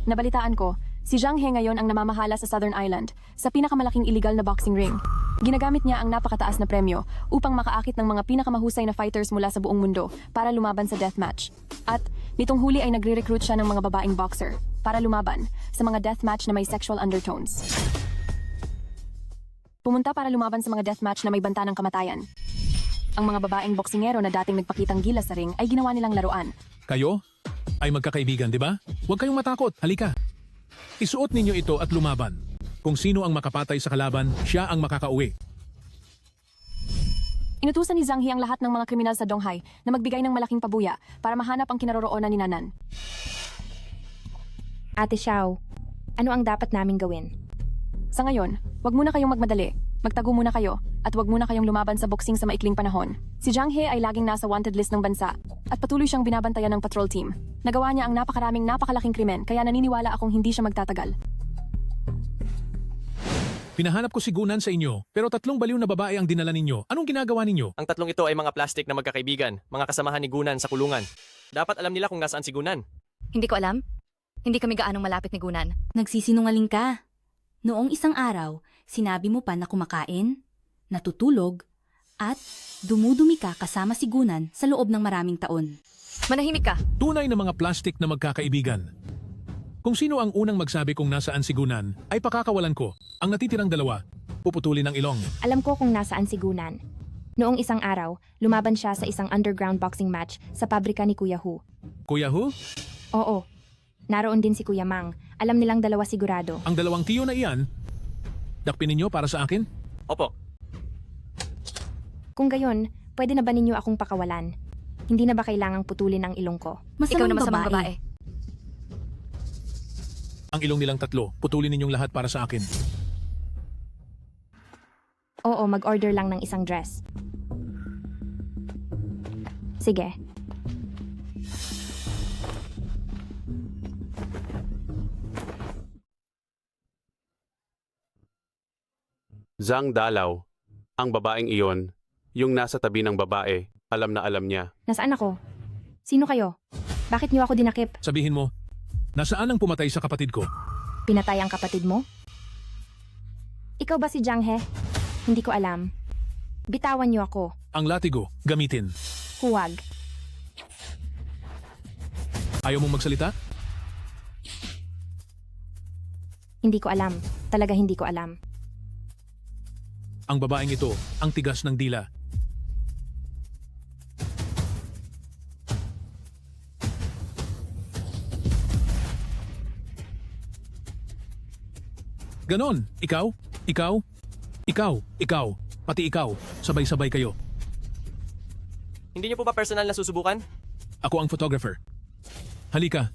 Nabalitaan ko, si Zhang He ngayon ang namamahala sa Southern Island, sa pinakamalaking illegal na boxing ring. Ginagamit niya ang napakataas na premyo upang makaakit ng mga pinakamahusay na fighters mula sa buong mundo para lumaban sa deathmatch. At nitong huli ay nagre-recruit siya ng mga babaeng boxer para lumaban sa mga deathmatch na may sexual undertones. Pumunta para lumaban sa mga deathmatch na may banta ng kamatayan. Ang mga babaeng boksingero na dating nagpakitang gilas sa ring ay ginawa nilang laruan. Kayo ay magkakaibigan, di ba? Huwag kayong matakot. Halika. Isuot ninyo ito at lumaban. Kung sino ang makapatay sa kalaban, siya ang makakauwi. Inutusan ni Zhang He ang lahat ng mga kriminal sa Donghai na magbigay ng malaking pabuya para mahanap ang kinaroroonan ni Nanan. Ate Xiao, ano ang dapat naming gawin? Sa ngayon, wag muna kayong magmadali. magtago muna kayo at huwag muna kayong lumaban sa boxing sa maikling panahon. Si Zhang He ay laging nasa wanted list ng bansa at patuloy siyang binabantayan ng patrol team. Nagawa niya ang napakalaking krimen kaya naniniwala akong hindi siya magtatagal. Pinahanap ko si Gunan sa inyo, pero 3 baliw na babae ang dinala ninyo. Anong ginagawa ninyo? Ang 3 ito ay mga plastic na magkakaibigan, mga kasamahan ni Gunan sa kulungan. Dapat alam nila kung nasaan si Gunan. Hindi ko alam. Hindi kami gaanong malapit ni Gunan. Nagsisinungaling ka. Noong isang araw, sinabi mo pa na kumakain, natutulog, at dumudumi ka kasama si Gunan sa loob ng maraming taon. Manahimik ka. Tunay na mga plastic na magkakaibigan. Kung sino ang unang magsabi kung nasaan si Gunan, ay pakakawalan ko. Ang natitirang 2, puputulin ng ilong. Alam ko kung nasaan si Gunan. Noong isang araw, lumaban siya sa isang underground boxing match sa pabrika ni Kuya Hu. Kuya Hu? Oo. Naroon din si Kuya Mang. Alam nilang 2 sigurado. Ang 2 tiyo na iyan, dakpin ninyo para sa akin? Opo. Kung gayon, pwede na ba ninyo akong pakawalan? Hindi na ba kailangang putulin ang ilong ko? Ikaw na masamang babae. Ang ilong nilang 3, putulin ninyong lahat para sa akin. Oo, mag-order lang ng isang dress. Sige. Zhang Dalaw, ang babaeng iyon, yung nasa tabi ng babae, alam na alam niya. Nasaan ako? Sino kayo? Bakit niyo ako dinakip? Sabihin mo, nasaan ang pumatay sa kapatid ko? Pinatay ang kapatid mo? Ikaw ba si Zhang He? Hindi ko alam. Bitawan niyo ako. Ang latigo, gamitin. Huwag. Ayaw mong magsalita? Hindi ko alam. Talaga hindi ko alam. Ang babaeng ito, ang tigas ng dila. Ganon, ikaw, pati ikaw, sabay-sabay kayo. Hindi niyo po ba personal na susubukan? Ako ang photographer. Halika.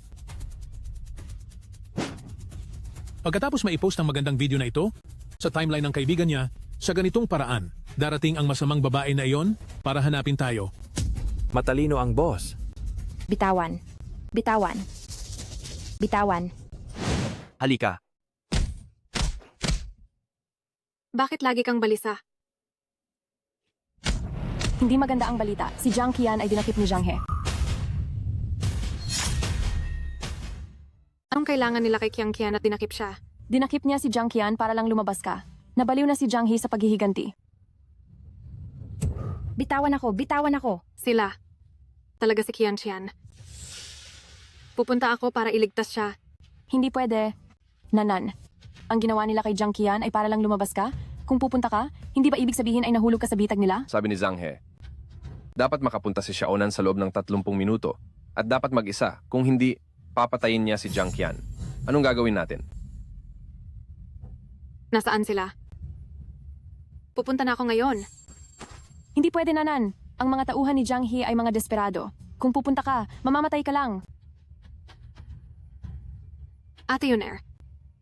Pagkatapos maipost ang magandang video na ito, sa timeline ng kaibigan niya, sa ganitong paraan, darating ang masamang babae na iyon para hanapin tayo. Matalino ang boss. Bitawan. Bitawan. Bitawan. Halika. Bakit lagi kang balisa? Hindi maganda ang balita. Si Zhang Qian ay dinakip ni Zhang He. Anong kailangan nila kay Qiang Qian at dinakip siya? Dinakip niya si Zhang Qian para lang lumabas ka. Nabaliw na si Zhang He sa paghihiganti. Bitawan ako, bitawan ako. Sila. Talaga si Qian Qian. Pupunta ako para iligtas siya. Hindi pwede. Nanan. Ang ginawa nila kay Zhang Qian ay para lang lumabas ka? Kung pupunta ka, hindi ba ibig sabihin ay nahulog ka sa bitag nila? Sabi ni Zhang He, dapat makapunta si Xiaonan sa loob ng 30 minuto at dapat mag-isa. Kung hindi, papatayin niya si Zhang Qian. Anong gagawin natin? Nasaan sila? Pupunta na ako ngayon. Hindi pwede, Nanan. Ang mga tauhan ni Zhang He ay mga desperado. Kung pupunta ka, mamamatay ka lang. Ate Yuner,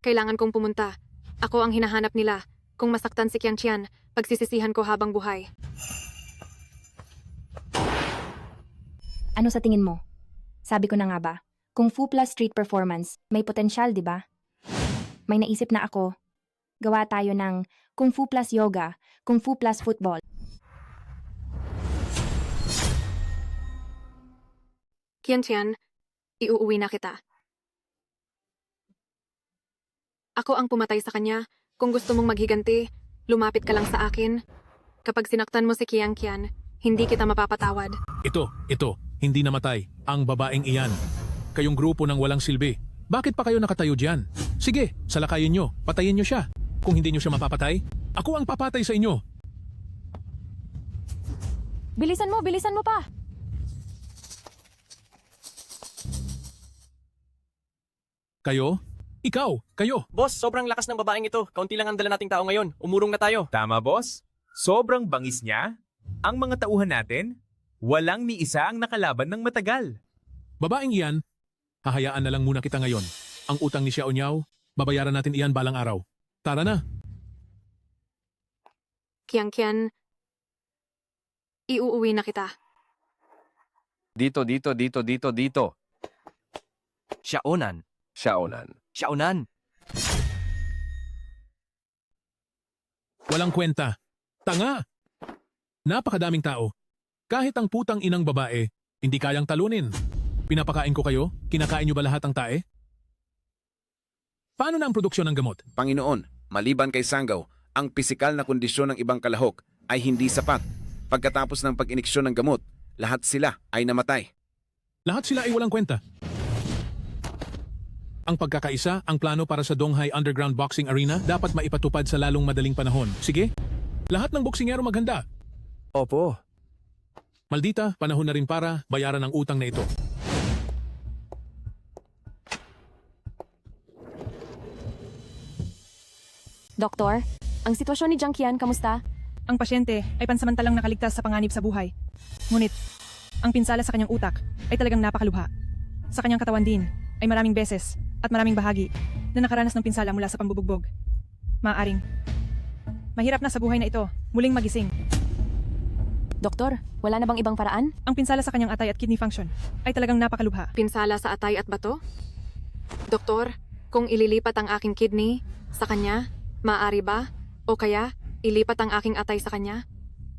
kailangan kong pumunta. Ako ang hinahanap nila. Kung masaktan si Qian Qian, pagsisisihan ko habang buhay. Ano sa tingin mo? Sabi ko na nga ba, Kung Fu plus street performance, may potensyal, di ba? May naisip na ako. Gawa tayo ng Kung Fu plus yoga, Kung Fu plus football. Qian Qian, iuuwi na kita. Ako ang pumatay sa kanya. Kung gusto mong maghiganti, lumapit ka lang sa akin. Kapag sinaktan mo si Qian Qian, hindi kita mapapatawad. Ito, hindi namatay. Ang babaeng iyan. Kayong grupo ng walang silbi. Bakit pa kayo nakatayo diyan? Sige, salakayin nyo. Patayin nyo siya. Kung hindi nyo siya mapapatay, ako ang papatay sa inyo. Bilisan mo pa! Kayo? Ikaw! Kayo! Boss, sobrang lakas ng babaeng ito. Kaunti lang ang dala nating tao ngayon. Umurong na tayo. Tama, boss. Sobrang bangis niya. Ang mga tauhan natin, walang ni isa ang nakalaban ng matagal. Babaeng iyan, hahayaan na lang muna kita ngayon. Ang utang ni Xiao Niao, babayaran natin iyan balang araw. Tara na! Kian, iuuwi na kita. Dito. Xiaonan. Xiaonan. Walang kwenta. Tanga! Napakadaming tao. Kahit ang putang inang babae, hindi kayang talunin. Pinapakain ko kayo? Kinakain nyo ba lahat ang tae? Paano na ang produksyon ng gamot? Panginoon, maliban kay Sanggaw, ang pisikal na kondisyon ng ibang kalahok ay hindi sapat. Pagkatapos ng pag-iniksyon ng gamot, lahat sila ay namatay. Lahat sila ay walang kwenta. Ang pagkakaisa, ang plano para sa Donghai Underground Boxing Arena dapat maipatupad sa lalong madaling panahon. Sige? Lahat ng boksingero maghanda. Opo. Maldita, panahon na rin para bayaran ang utang na ito. Doktor, ang sitwasyon ni Jiang Qian, kamusta? Ang pasyente ay pansamantalang nakaligtas sa panganib sa buhay. Ngunit, ang pinsala sa kanyang utak ay talagang napakalubha. Sa kanyang katawan din ay maraming beses at maraming bahagi na nakaranas ng pinsala mula sa pambubugbog. Maaaring, mahirap na sa buhay na ito muling magising. Doktor, wala na bang ibang paraan? Ang pinsala sa kanyang atay at kidney function ay talagang napakalubha. Pinsala sa atay at bato? Doktor, kung ililipat ang aking kidney sa kanya, maaari ba? O kaya, ilipat ang aking atay sa kanya?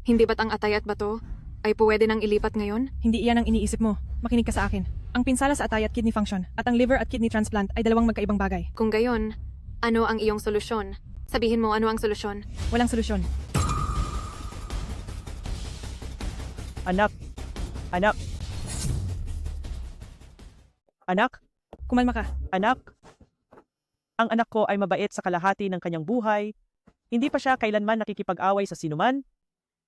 Hindi ba't ang atay at bato ay pwede nang ilipat ngayon? Hindi iyan ang iniisip mo. Makinig ka sa akin. Ang pinsala sa atay at kidney function at ang liver at kidney transplant ay dalawang magkaibang bagay. Kung gayon, ano ang iyong solusyon? Sabihin mo ano ang solusyon. Walang solusyon. Anak. Kumalma ka. Anak. Ang anak ko ay mabait sa kalahati ng kanyang buhay. Hindi pa siya kailanman nakikipag-away sa sinuman.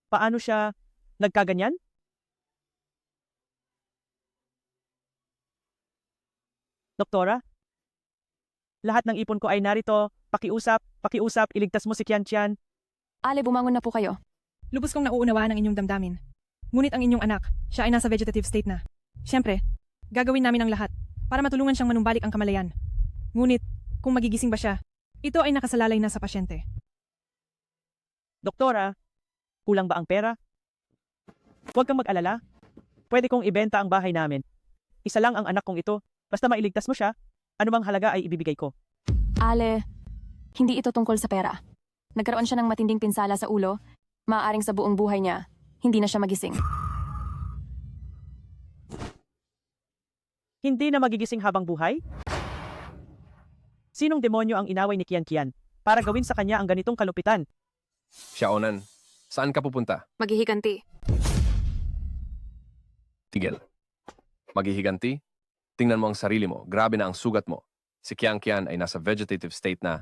Paano siya nagkaganyan? Doktora? Lahat ng ipon ko ay narito. Pakiusap, iligtas mo si Qian. Ale, bumangon na po kayo. Lubos kong nauunawaan ang inyong damdamin. Ngunit ang inyong anak, siya ay nasa vegetative state na. Siyempre, gagawin namin ang lahat para matulungan siyang manumbalik ang kamalayan. Ngunit, kung magigising ba siya, ito ay nakasalalay na sa pasyente. Doktora, kulang ba ang pera? Huwag kang mag-alala. Pwede kong ibenta ang bahay namin. Isa lang ang anak kong ito. Basta mailigtas mo siya, anumang halaga ay ibibigay ko. Ale, hindi ito tungkol sa pera. Nagkaroon siya ng matinding pinsala sa ulo, maaaring sa buong buhay niya, hindi na siya magising. Hindi na magigising habang buhay? Sinong demonyo ang inaway ni Qian para gawin sa kanya ang ganitong kalupitan? Xiaonan, saan ka pupunta? Maghihiganti. Tigil. Maghihiganti? Tingnan mo ang sarili mo. Grabe na ang sugat mo. Si Qian ay nasa vegetative state na.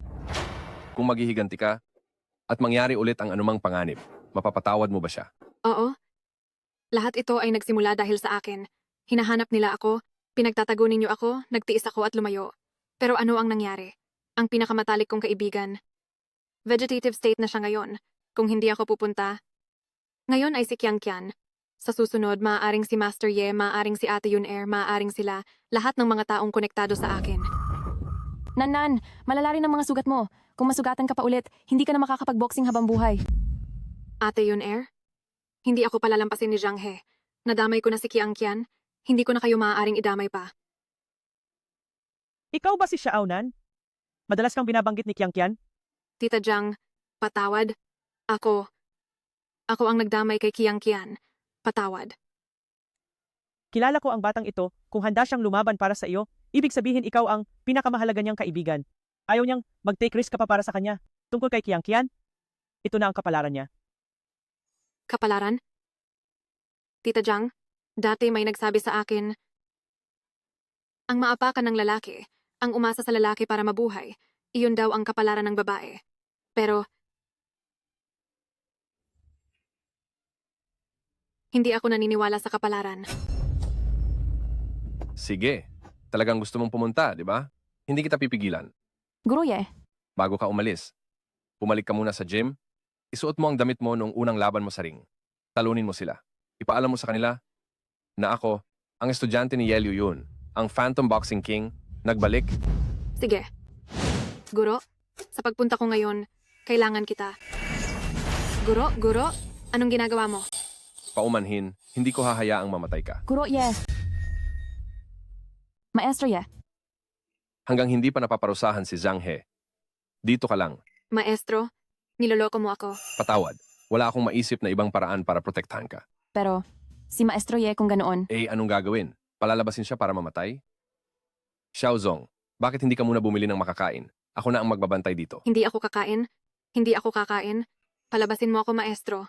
Kung maghihiganti ka at mangyari ulit ang anumang panganib, mapapatawad mo ba siya? Oo. Lahat ito ay nagsimula dahil sa akin. Hinahanap nila ako, pinagtatago ninyo ako, nagtiis ako at lumayo. Pero ano ang nangyari? Ang pinakamatalik kong kaibigan. Vegetative state na siya ngayon. Kung hindi ako pupunta. Ngayon ay si Qian. Sa susunod, maaaring si Master Ye, maaaring si Ate Yun-er, maaaring sila, lahat ng mga taong konektado sa akin. Nan, malala rin ang mga sugat mo. Kung masugatan ka pa ulit, hindi ka na makakapag-boxing habang buhay. Ate Yun-er? Hindi ako palalampasin ni Zhang He. Nadamay ko na si Qian. Hindi ko na kayo maaaring idamay pa. Ikaw ba si Xiaonan? Madalas kang binabanggit ni Qian? Tita Zhang, patawad. Ako ang nagdamay kay Qian. Patawad. Kilala ko ang batang ito. Kung handa siyang lumaban para sa iyo, ibig sabihin ikaw ang pinakamahalaga niyang kaibigan. Ayaw niyang mag-take risk ka pa para sa kanya. Tungkol kay Qian, ito na ang kapalaran niya. Kapalaran? Tita Zhang, dati may nagsabi sa akin, ang maapakan ng lalaki, ang umasa sa lalaki para mabuhay, iyon daw ang kapalaran ng babae. Pero, hindi ako naniniwala sa kapalaran. Sige. Talagang gusto mong pumunta, di ba? Hindi kita pipigilan. Guro Ye. Bago ka umalis, pumalik ka muna sa gym, isuot mo ang damit mo nung unang laban mo sa ring. Talunin mo sila. Ipaalam mo sa kanila na ako, ang estudyante ni Ye Liu Yun, ang Phantom Boxing King, nagbalik. Sige. Guro, sa pagpunta ko ngayon, kailangan kita. Guro, anong ginagawa mo? Paumanhin, hindi ko hahayaang mamatay ka. Guro, yes. Maestro, yeah. Hanggang hindi pa napaparusahan si Zhang He. Dito ka lang. Maestro, niloloko mo ako. Patawad. Wala akong maisip na ibang paraan para protektahan ka. Pero, si Maestro Ye kung ganoon. Eh, anong gagawin? Palalabasin siya para mamatay? Xiaozong, bakit hindi ka muna bumili ng makakain? Ako na ang magbabantay dito. Hindi ako kakain. Palabasin mo ako, maestro.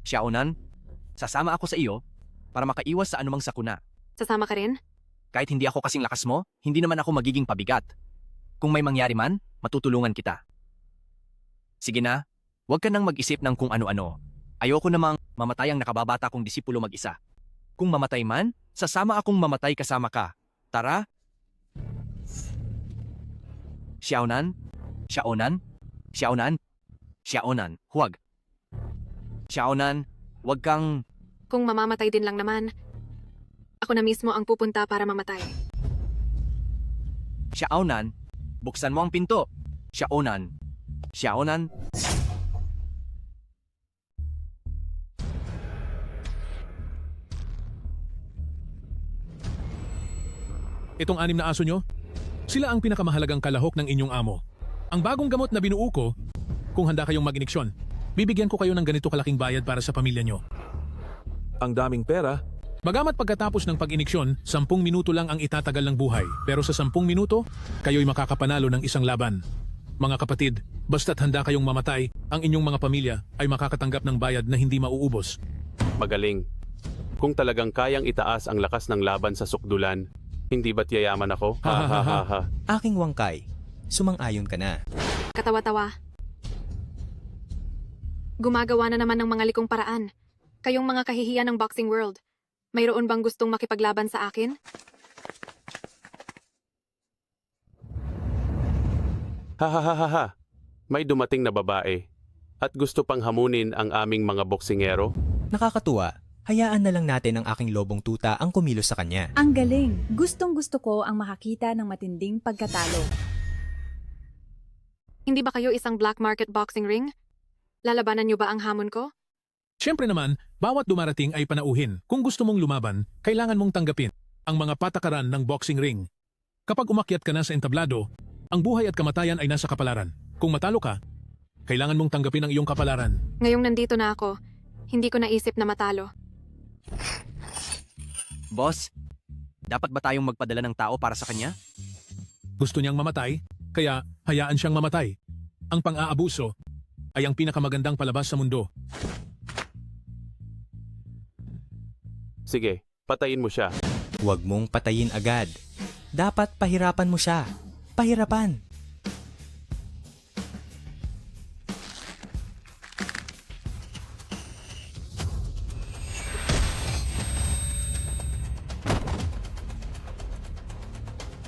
Xiaonan, sasama ako sa iyo para makaiwas sa anumang sakuna. Sasama ka rin? Kahit hindi ako kasing lakas mo, hindi naman ako magiging pabigat. Kung may mangyari man, matutulungan kita. Sige na, huwag ka nang mag-isip ng kung ano-ano. Ayoko namang mamatay ang nakababata kong disipulo mag-isa. Kung mamatay man, sasama akong mamatay kasama ka. Tara? Xiaonan, huwag. Xiaonan, huwag kang... Kung mamamatay din lang naman, ako na mismo ang pupunta para mamatay. Xiaonan, buksan mo ang pinto. Xiaonan. Itong 6 na aso nyo, sila ang pinakamahalagang kalahok ng inyong amo. Ang bagong gamot na binuo ko, kung handa kayong mag-iniksyon, bibigyan ko kayo ng ganito kalaking bayad para sa pamilya nyo. Ang daming pera. Bagamat pagkatapos ng pag-iniksyon, 10 minuto lang ang itatagal ng buhay. Pero sa 10 minuto, kayo'y makakapanalo ng isang laban. Mga kapatid, basta't handa kayong mamatay, ang inyong mga pamilya ay makakatanggap ng bayad na hindi mauubos. Magaling. Kung talagang kayang itaas ang lakas ng laban sa sukdulan, hindi ba't yayaman ako? Ha ha ha ha. Aking wangkay, sumang-ayon ka na. Katawa-tawa. Gumagawa na naman ng mga likong paraan. Kayong mga kahihiyan ng boxing world. Mayroon bang gustong makipaglaban sa akin? Ha ha ha ha ha. May dumating na babae. At gusto pang hamunin ang aming mga boksingero. Nakakatuwa. Hayaan na lang natin ang aking lobong tuta ang kumilos sa kanya. Ang galing! Gustong-gusto ko ang makakita ng matinding pagkatalo. Hindi ba kayo isang black market boxing ring? Lalabanan niyo ba ang hamon ko? Siyempre naman, bawat dumarating ay panauhin. Kung gusto mong lumaban, kailangan mong tanggapin ang mga patakaran ng boxing ring. Kapag umakyat ka na sa entablado, ang buhay at kamatayan ay nasa kapalaran. Kung matalo ka, kailangan mong tanggapin ang iyong kapalaran. Ngayong nandito na ako, hindi ko naisip na matalo. Boss, dapat ba tayong magpadala ng tao para sa kanya? Gusto niyang mamatay, kaya hayaan siyang mamatay. Ang pang-aabuso ay ang pinakamagandang palabas sa mundo. Sige, patayin mo siya. Huwag mong patayin agad. Dapat pahirapan mo siya. Pahirapan.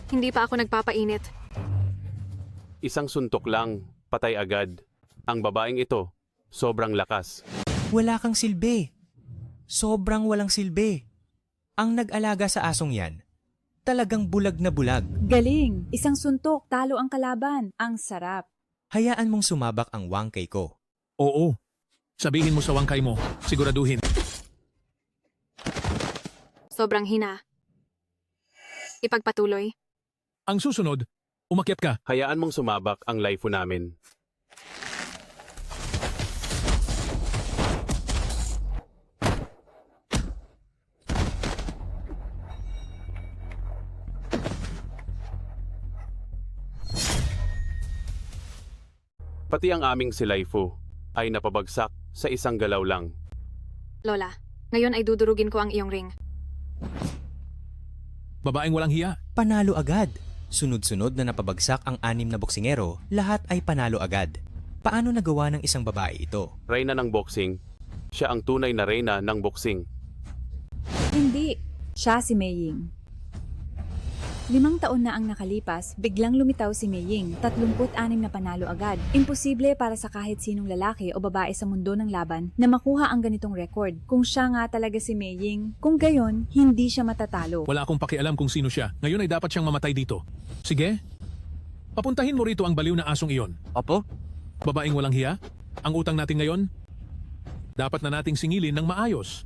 Hindi pa ako nagpapainit. Isang suntok lang, patay agad. Ang babaeng ito, sobrang lakas. Wala kang silbi. Sobrang walang silbi. Ang nag-alaga sa asong yan, talagang bulag na bulag. Galing! Isang suntok, talo ang kalaban. Ang sarap. Hayaan mong sumabak ang wangkay ko. Oo. Sabihin mo sa wangkay mo, siguraduhin. Sobrang hina. Ipagpatuloy. Ang susunod, umakyat ka. Hayaan mong sumabak ang laifu namin. Pati ang aming si Laifu ay napabagsak sa isang galaw lang. Lola, ngayon ay dudurugin ko ang iyong ring. Babaeng walang hiya. Panalo agad. Sunod-sunod na napabagsak ang 6 na boksingero, lahat ay panalo agad. Paano nagawa ng isang babae ito? Reyna ng boxing. Siya ang tunay na reyna ng boxing. Hindi. Siya si Mei Ying. 5 taon na ang nakalipas, biglang lumitaw si Mei Ying, 36 na panalo agad. Imposible para sa kahit sinong lalaki o babae sa mundo ng laban na makuha ang ganitong record. Kung siya nga talaga si Mei Ying, kung gayon, hindi siya matatalo. Wala akong pakialam kung sino siya. Ngayon ay dapat siyang mamatay dito. Sige. Papuntahin mo rito ang baliw na asong iyon. Opo? Babaeng walang hiya? Ang utang natin ngayon? Dapat na nating singilin ng maayos.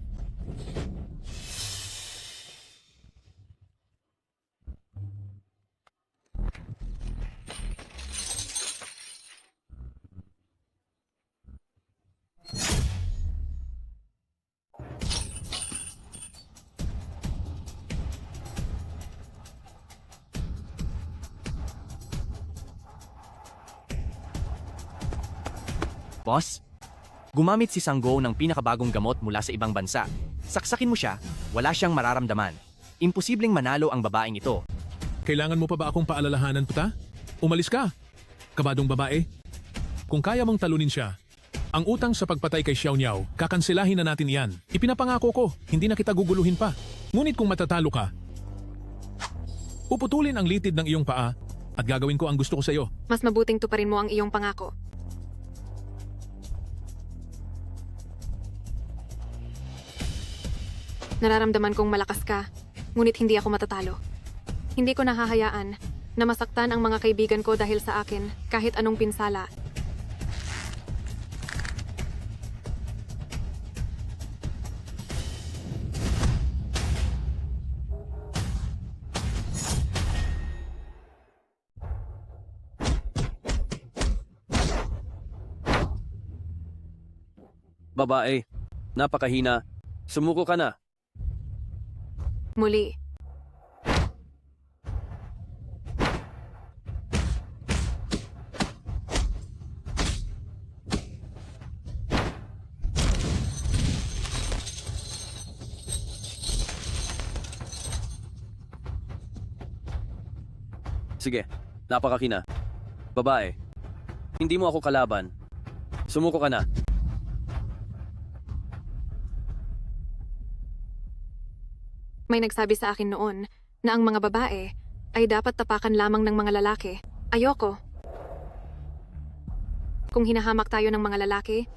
Boss, gumamit si Sanggo ng pinakabagong gamot mula sa ibang bansa. Saksakin mo siya, wala siyang mararamdaman. Imposibleng manalo ang babaeng ito. Kailangan mo pa ba akong paalalahanan, puta? Umalis ka. Kabadong babae. Kung kaya mong talunin siya, ang utang sa pagpatay kay Xiao Niao, kakansilahin na natin iyan. Ipinapangako ko, hindi na kita guguluhin pa. Ngunit kung matatalo ka, puputulin ang litid ng iyong paa at gagawin ko ang gusto ko sa iyo. Mas mabuting tuparin mo ang iyong pangako. Nararamdaman kong malakas ka, ngunit hindi ako matatalo. Hindi ko nahahayaan na masaktan ang mga kaibigan ko dahil sa akin kahit anong pinsala. Babae, napakahina. Sumuko ka na. Muli. Sige, napakahina. Babae, hindi mo ako kalaban. Sumuko ka na. May nagsabi sa akin noon na ang mga babae ay dapat tapakan lamang ng mga lalaki. Ayoko. Kung hinahamak tayo ng mga lalaki,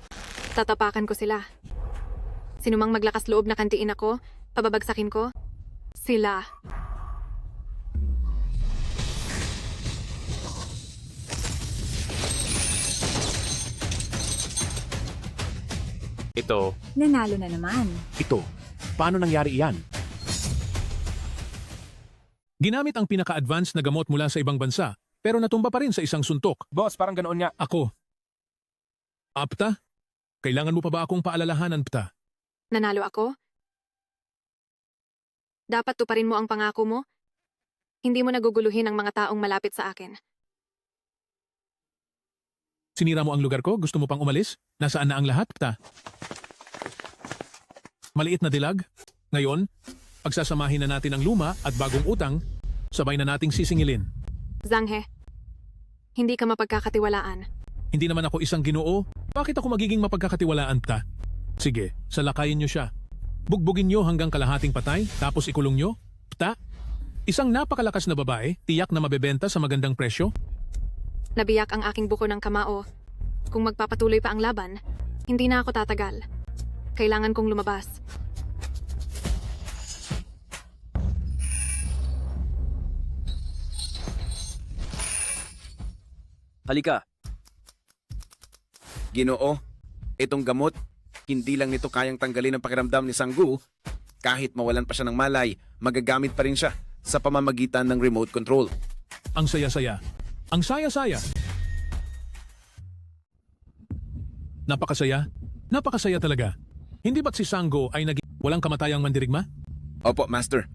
tatapakan ko sila. Sinumang maglakas loob na kantiin ako, pababagsakin ko, sila. Ito. Nanalo na naman. Ito. Paano nangyari iyan? Ginamit ang pinaka-advanced na gamot mula sa ibang bansa, pero natumba pa rin sa isang suntok. Boss, parang ganoon nga. Ako. Apta? Kailangan mo pa ba akong paalalahanan, Pta? Nanalo ako? Dapat tuparin mo ang pangako mo? Hindi mo naguguluhin ang mga taong malapit sa akin. Sinira mo ang lugar ko? Gusto mo pang umalis? Nasaan na ang lahat, Pta? Maliit na dilag? Ngayon, pagsasamahin na natin ang luma at bagong utang, sabay na nating sisingilin. Zhanghe, hindi ka mapagkakatiwalaan. Hindi naman ako isang Ginoo. Bakit ako magiging mapagkakatiwalaan, Pta? Sige, salakayin niyo siya. Bugbugin niyo hanggang kalahating patay, tapos ikulong niyo? Pta? Isang napakalakas na babae, tiyak na mabebenta sa magandang presyo? Nabiyak ang aking buko ng kamao. Kung magpapatuloy pa ang laban, hindi na ako tatagal. Kailangan kong lumabas. Halika. Ginoo, itong gamot, hindi lang nito kayang tanggalin ang pakiramdam ni Sanggu. Kahit mawalan pa siya ng malay, magagamit pa rin siya sa pamamagitan ng remote control. Ang saya-saya. Ang saya-saya. Napakasaya. Napakasaya talaga. Hindi ba't si Sanggo ay walang kamatayang mandirigma? Opo, Master.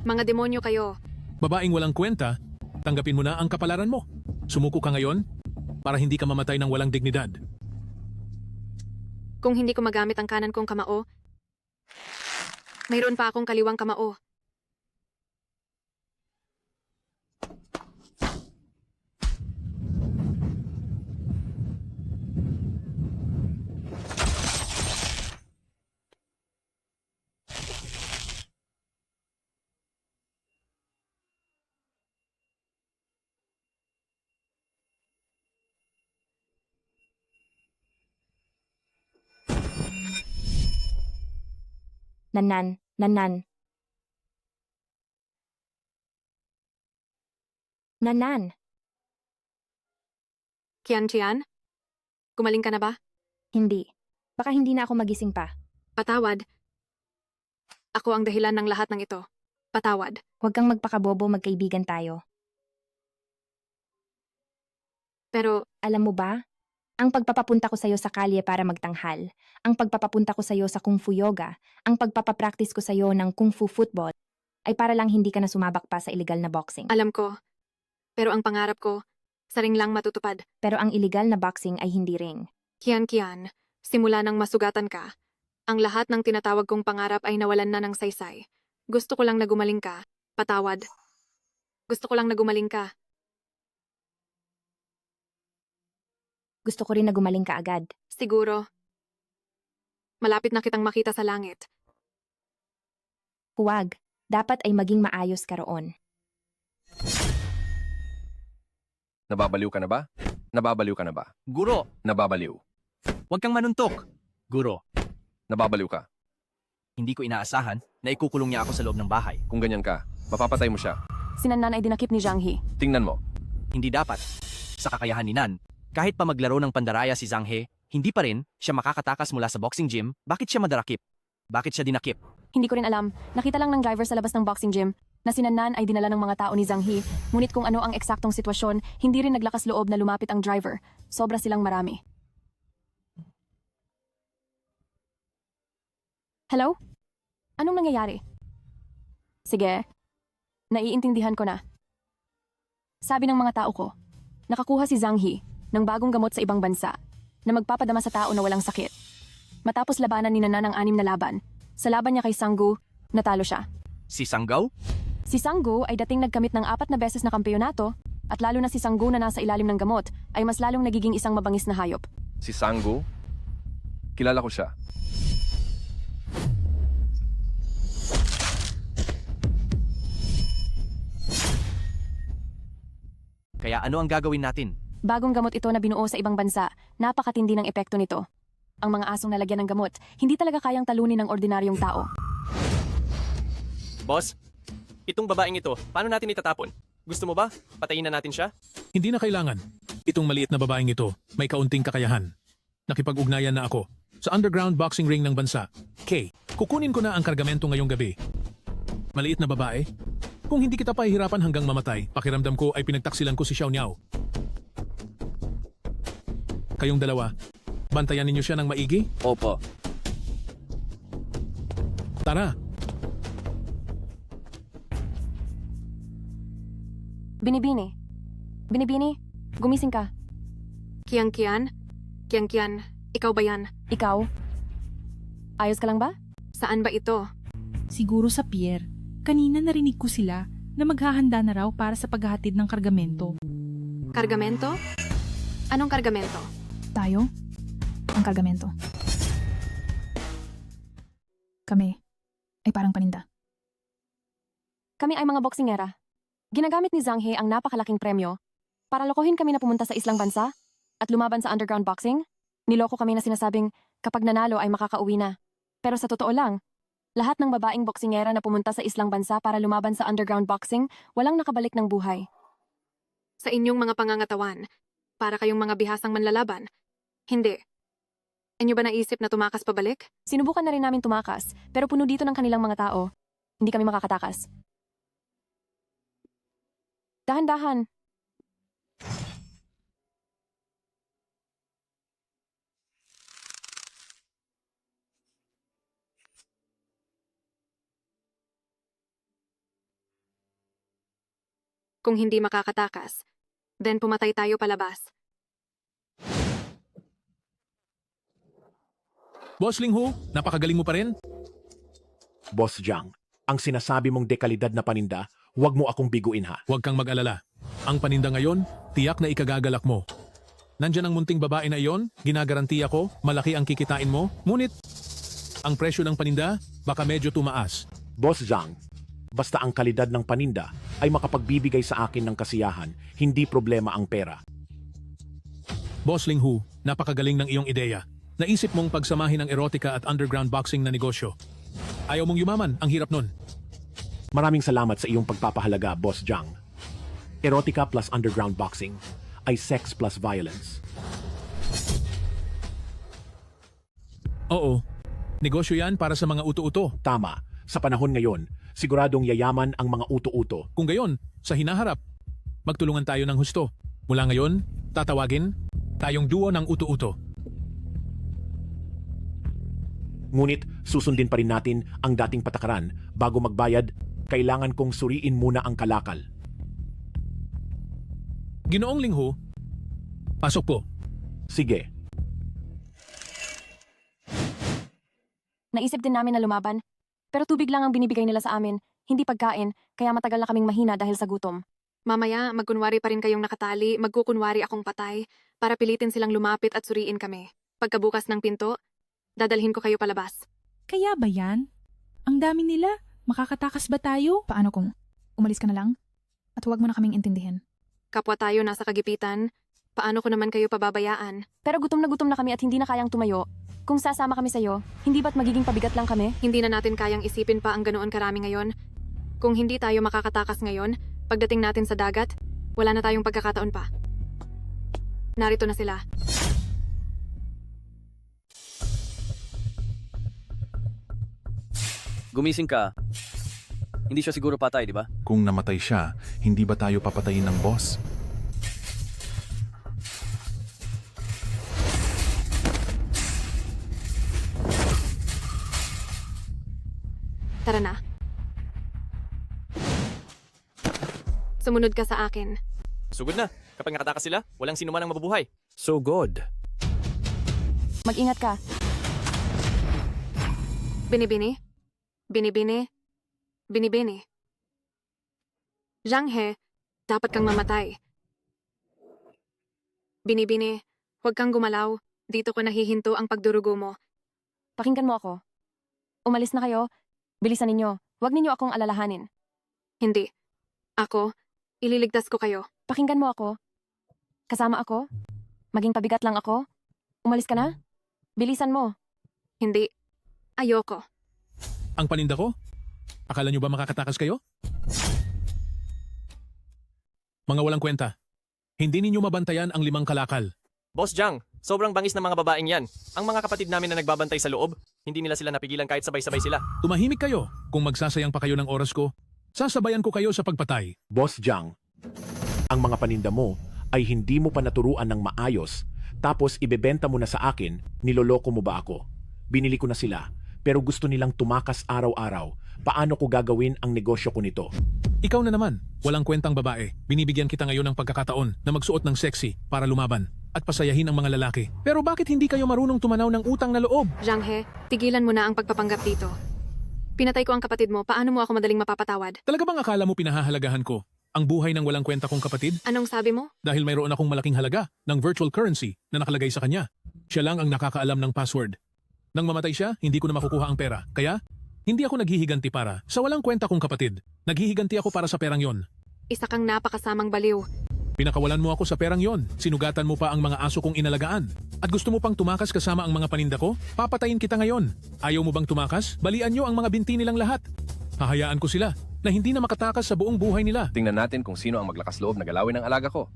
Mga demonyo kayo. Babaeng walang kwenta, tanggapin mo na ang kapalaran mo. Sumuko ka ngayon para hindi ka mamatay ng walang dignidad. Kung hindi ko magamit ang kanan kong kamao, mayroon pa akong kaliwang kamao. Nanan. Kian, gumaling ka na ba? Hindi. Baka hindi na ako magising pa. Patawad. Ako ang dahilan ng lahat ng ito. Patawad. Huwag kang magpakabobo, magkaibigan tayo. Pero, alam mo ba? Ang pagpapapunta ko sa'yo sa kalye para magtanghal, ang pagpapapunta ko sa'yo sa Kung Fu Yoga, ang pagpapapractice ko sa'yo ng Kung Fu Football, ay para lang hindi ka na sumabak pa sa illegal na boxing. alam ko. Pero ang pangarap ko, sa ring lang matutupad. Pero ang illegal na boxing ay hindi ring. Kian, simula nang masugatan ka, ang lahat ng tinatawag kong pangarap ay nawalan na ng saysay. Gusto ko lang na gumaling ka. Patawad. Gusto ko lang na gumaling ka. Gusto ko rin na gumaling ka agad. Siguro. Malapit na kitang makita sa langit. Huwag. Dapat ay maging maayos ka roon. Nababaliw ka na ba? Nababaliw ka na ba? Guro, Nababaliw. huwag kang manuntok. Guro, Nababaliw ka. hindi ko inaasahan na ikukulong niya ako sa loob ng bahay. Kung ganyan ka, mapapatay mo siya. Si Nanan ay dinakip ni Zhang He. Tingnan mo. Hindi dapat. Sa kakayahan ni Nan, kahit pa maglaro ng pandaraya si Zhang He, hindi pa rin siya makakatakas mula sa boxing gym. Bakit siya madarakip? Bakit siya dinakip? Hindi ko rin alam. Nakita lang ng driver sa labas ng boxing gym na si Nanan ay dinala ng mga tao ni Zhang He. Ngunit kung ano ang eksaktong sitwasyon, hindi rin naglakas loob na lumapit ang driver. Sobra silang marami. Hello? Anong nangyayari? Sige. Naiintindihan ko na. Sabi ng mga tao ko, nakakuha si Zhang He ng bagong gamot sa ibang bansa na magpapadama sa tao na walang sakit. Matapos labanan ni Nanan ang 6 na laban, sa laban niya kay Sanggu, natalo siya. Si Sanggaw? Si Sanggu ay dating nagkamit ng 4 na beses na kampeonato at lalo na si Sanggu na nasa ilalim ng gamot ay mas lalong nagiging isang mabangis na hayop. Si Sanggu? Kilala ko siya. Kaya ano ang gagawin natin? Bagong gamot ito na binuo sa ibang bansa, napakatindi ng epekto nito. Ang mga asong nalagyan ng gamot, hindi talaga kayang talunin ng ordinaryong tao. Boss, itong babaeng ito, paano natin itatapon? Gusto mo ba? Patayin na natin siya? Hindi na kailangan. Itong maliit na babaeng ito, may kaunting kakayahan. Nakipag-ugnayan na ako sa underground boxing ring ng bansa. Kay, kukunin ko na ang kargamento ngayong gabi. Maliit na babae? Kung hindi kita pahihirapan hanggang mamatay, pakiramdam ko ay pinagtaksilan ko si Xiao Niao. Kayong dalawa, bantayan ninyo siya ng maigi? Opo. Tara, Binibini. Binibini, gumising ka. Kian, ikaw ba yan? Ikaw? Ayos ka lang ba? Saan ba ito? Siguro sa pier. Kanina narinig ko sila na maghahanda na raw para sa paghahatid ng kargamento. Kargamento? Anong kargamento? Tayo? Ang kargamento. Kami ay parang paninda. Kami ay mga boksingera. Ginagamit ni Zhang He ang napakalaking premyo para lokohin kami na pumunta sa islang bansa at lumaban sa underground boxing. Niloko kami na sinasabing kapag nanalo ay makakauwi na. Pero sa totoo lang, lahat ng babaeng boksingera na pumunta sa islang bansa para lumaban sa underground boxing, walang nakabalik ng buhay. Sa inyong mga pangangatawan, para kayong mga bihasang manlalaban. Hindi. Inyo ba naisip na tumakas pabalik? Sinubukan na rin namin tumakas, pero puno dito ng kanilang mga tao. Hindi kami makakatakas. Dahan-dahan. Kung hindi makakatakas, then pumatay tayo palabas. Boss Ling Hu, napakagaling mo pa rin? Boss Jiang, ang sinasabi mong dekalidad na paninda, huwag mo akong biguin ha. Huwag kang mag-alala. Ang paninda ngayon, tiyak na ikagagalak mo. Nandyan ang munting babae na iyon, ginagarantiya ko, malaki ang kikitain mo, ngunit ang presyo ng paninda, baka medyo tumaas. Boss Jiang, basta ang kalidad ng paninda ay makapagbibigay sa akin ng kasiyahan, hindi problema ang pera. Boss Ling Hu, napakagaling ng iyong ideya. Naisip mong pagsamahin ang erotika at underground boxing na negosyo. Ayaw mong yumaman, ang hirap nun. Maraming salamat sa iyong pagpapahalaga, Boss Jang. Erotica plus underground boxing ay sex plus violence. Oo. Negosyo yan para sa mga uto-uto. Tama. Sa panahon ngayon, siguradong yayaman ang mga uto-uto. Kung gayon, sa hinaharap, magtulungan tayo ng husto. Mula ngayon, tatawagin tayong duo ng uto-uto. Ngunit susundin pa rin natin ang dating patakaran. Bago magbayad, kailangan kong suriin muna ang kalakal. Ginoong Linghu, pasok po. Sige. Naisip din namin na lumaban, pero tubig lang ang binibigay nila sa amin, hindi pagkain, kaya matagal na kaming mahina dahil sa gutom. Mamaya, magkunwari pa rin kayong nakatali, magkukunwari akong patay, para pilitin silang lumapit at suriin kami. Pagkabukas ng pinto, dadalhin ko kayo palabas. Kaya ba yan? Ang dami nila. Makakatakas ba tayo? Paano kung umalis ka na lang? At huwag mo na kaming intindihin. Kapwa tayo nasa kagipitan, paano ko naman kayo pababayaan? Pero gutom na kami at hindi na kayang tumayo. Kung sasama kami sa'yo, hindi ba't magiging pabigat lang kami? Hindi na natin kayang isipin pa ang ganoon karami ngayon. Kung hindi tayo makakatakas ngayon, pagdating natin sa dagat, wala na tayong pagkakataon pa. Narito na sila. Gumising ka. Hindi siya siguro patay, di ba? Kung namatay siya, hindi ba tayo papatayin ng boss? Tara na. Sumunod ka sa akin. Sugod na. Kapag nakatakas sila, walang sino man ang mabubuhay. So good. Mag-ingat ka. Binibini. Binibini. Binibini. Zhang He, dapat kang mamatay. Binibini, huwag kang gumalaw. Dito ko nahihinto ang pagdurugo mo. Pakinggan mo ako. Umalis na kayo. Bilisan ninyo. Huwag ninyo akong alalahanin. Hindi. Ako, ililigtas ko kayo. Pakinggan mo ako. Kasama ako. Maging pabigat lang ako. Umalis ka na. Bilisan mo. Hindi. Ayoko. Ang paninda ko? Akala nyo ba makakatakas kayo? Mga walang kwenta. Hindi ninyo mabantayan ang 5 kalakal. Boss Jang, sobrang bangis ng mga babaeng yan. Ang mga kapatid namin na nagbabantay sa loob, hindi nila sila napigilan kahit sabay-sabay sila. Tumahimik kayo. Kung magsasayang pa kayo ng oras ko, sasabayan ko kayo sa pagpatay. Boss Jang, ang mga paninda mo ay hindi mo pa naturuan ng maayos, tapos ibebenta mo na sa akin, niloloko mo ba ako? Binili ko na sila, pero gusto nilang tumakas araw-araw. Paano ko gagawin ang negosyo ko nito? Ikaw na naman, walang kwentang babae. Binibigyan kita ngayon ng pagkakataon na magsuot ng sexy para lumaban at pasayahin ang mga lalaki. Pero bakit hindi kayo marunong tumanaw ng utang na loob? Zhang He, tigilan mo na ang pagpapanggap dito. Pinatay ko ang kapatid mo, paano mo ako madaling mapapatawad? Talaga bang akala mo pinahahalagahan ko ang buhay ng walang kwenta kong kapatid? Anong sabi mo? Dahil mayroon akong malaking halaga ng virtual currency na nakalagay sa kanya. Siya lang ang nakakaalam ng password. Nang mamatay siya, hindi ko na makukuha ang pera. Kaya, hindi ako naghihiganti para sa walang kwenta kong kapatid. Naghihiganti ako para sa perang yon. Isa kang napakasamang baliw. Pinakawalan mo ako sa perang yon. Sinugatan mo pa ang mga aso kong inalagaan. At gusto mo pang tumakas kasama ang mga paninda ko? Papatayin kita ngayon. Ayaw mo bang tumakas? Balian nyo ang mga binti nilang lahat. Hahayaan ko sila na hindi na makatakas sa buong buhay nila. Tingnan natin kung sino ang maglakas loob na galawin ng alaga ko.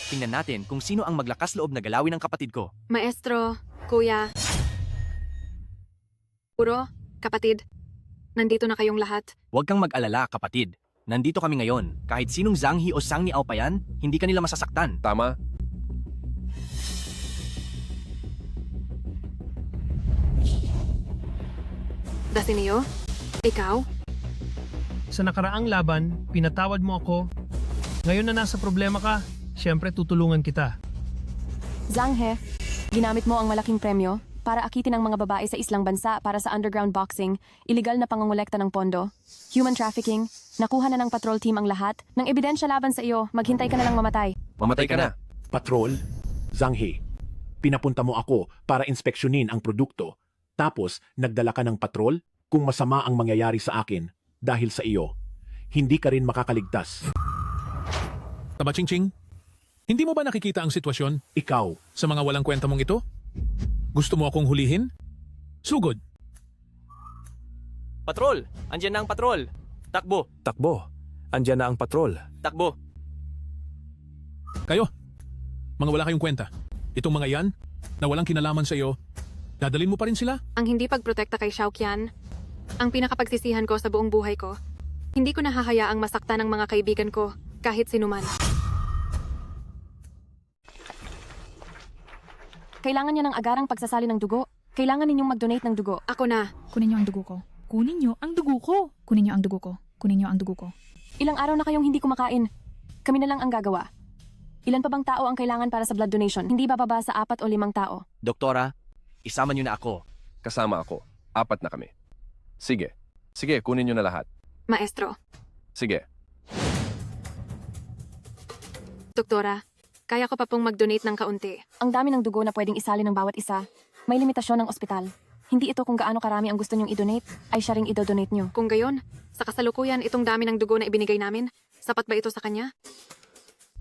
Tingnan natin kung sino ang maglakas loob na galawin ng kapatid ko. Maestro, kuya, puro, kapatid, nandito na kayong lahat. Huwag kang mag-alala, kapatid. Nandito kami ngayon. Kahit sinong Zhanghi o Sang Niao pa yan, hindi kanila masasaktan. Tama. Dasinio, ikaw? Sa nakaraang laban, pinatawad mo ako. Ngayon na nasa problema ka, siyempre tutulungan kita. Zhang He, ginamit mo ang malaking premyo para akitin ang mga babae sa islang bansa para sa underground boxing, iligal na pangongolekta ng pondo, human trafficking, nakuha na ng patrol team ang lahat, ng ebidensya laban sa iyo, maghintay ka na lang mamatay. Mamatay ka na. Patrol? Zhanghe, pinapunta mo ako para inspeksyonin ang produkto, tapos nagdala ka ng patrol kung masama ang mangyayari sa akin dahil sa iyo. Hindi ka rin makakaligtas. Tabachingching, hindi mo ba nakikita ang sitwasyon? Ikaw. Sa mga walang kwenta mong ito? Gusto mo akong hulihin? Sugod. Patrol! Andyan na ang patrol! Takbo! Takbo. Andyan na ang patrol. Takbo! Kayo, mga wala kayong kwenta. Itong mga yan, na walang kinalaman sa iyo, dadalin mo pa rin sila? Ang hindi pagprotekta kay Xiao Qian, ang pinakapagsisihan ko sa buong buhay ko. Hindi ko nahahayaang masaktan ng mga kaibigan ko, kahit sinuman. Kailangan niya ng agarang pagsasali ng dugo. Kailangan ninyong mag-donate ng dugo. Ako na. Kunin niyo ang dugo ko. Kunin niyo ang dugo ko. Kunin niyo ang dugo ko. Kunin niyo ang dugo ko. Ilang araw na kayong hindi kumakain. Kami na lang ang gagawa. Ilan pa bang tao ang kailangan para sa blood donation? Hindi bababa sa 4 o 5 tao. Doktora, isama niyo na ako. Kasama ako. 4 na kami. Sige. Sige, kunin nyo na lahat. Maestro. Sige. Doktora, kaya ko pa pong mag-donate ng kaunti. Ang dami ng dugo na pwedeng isali ng bawat isa. May limitasyon ng ospital. Hindi ito kung gaano karami ang gusto nyong i-donate, ay siya ring i-donate nyo. Kung gayon, sa kasalukuyan itong dami ng dugo na ibinigay namin, sapat ba ito sa kanya?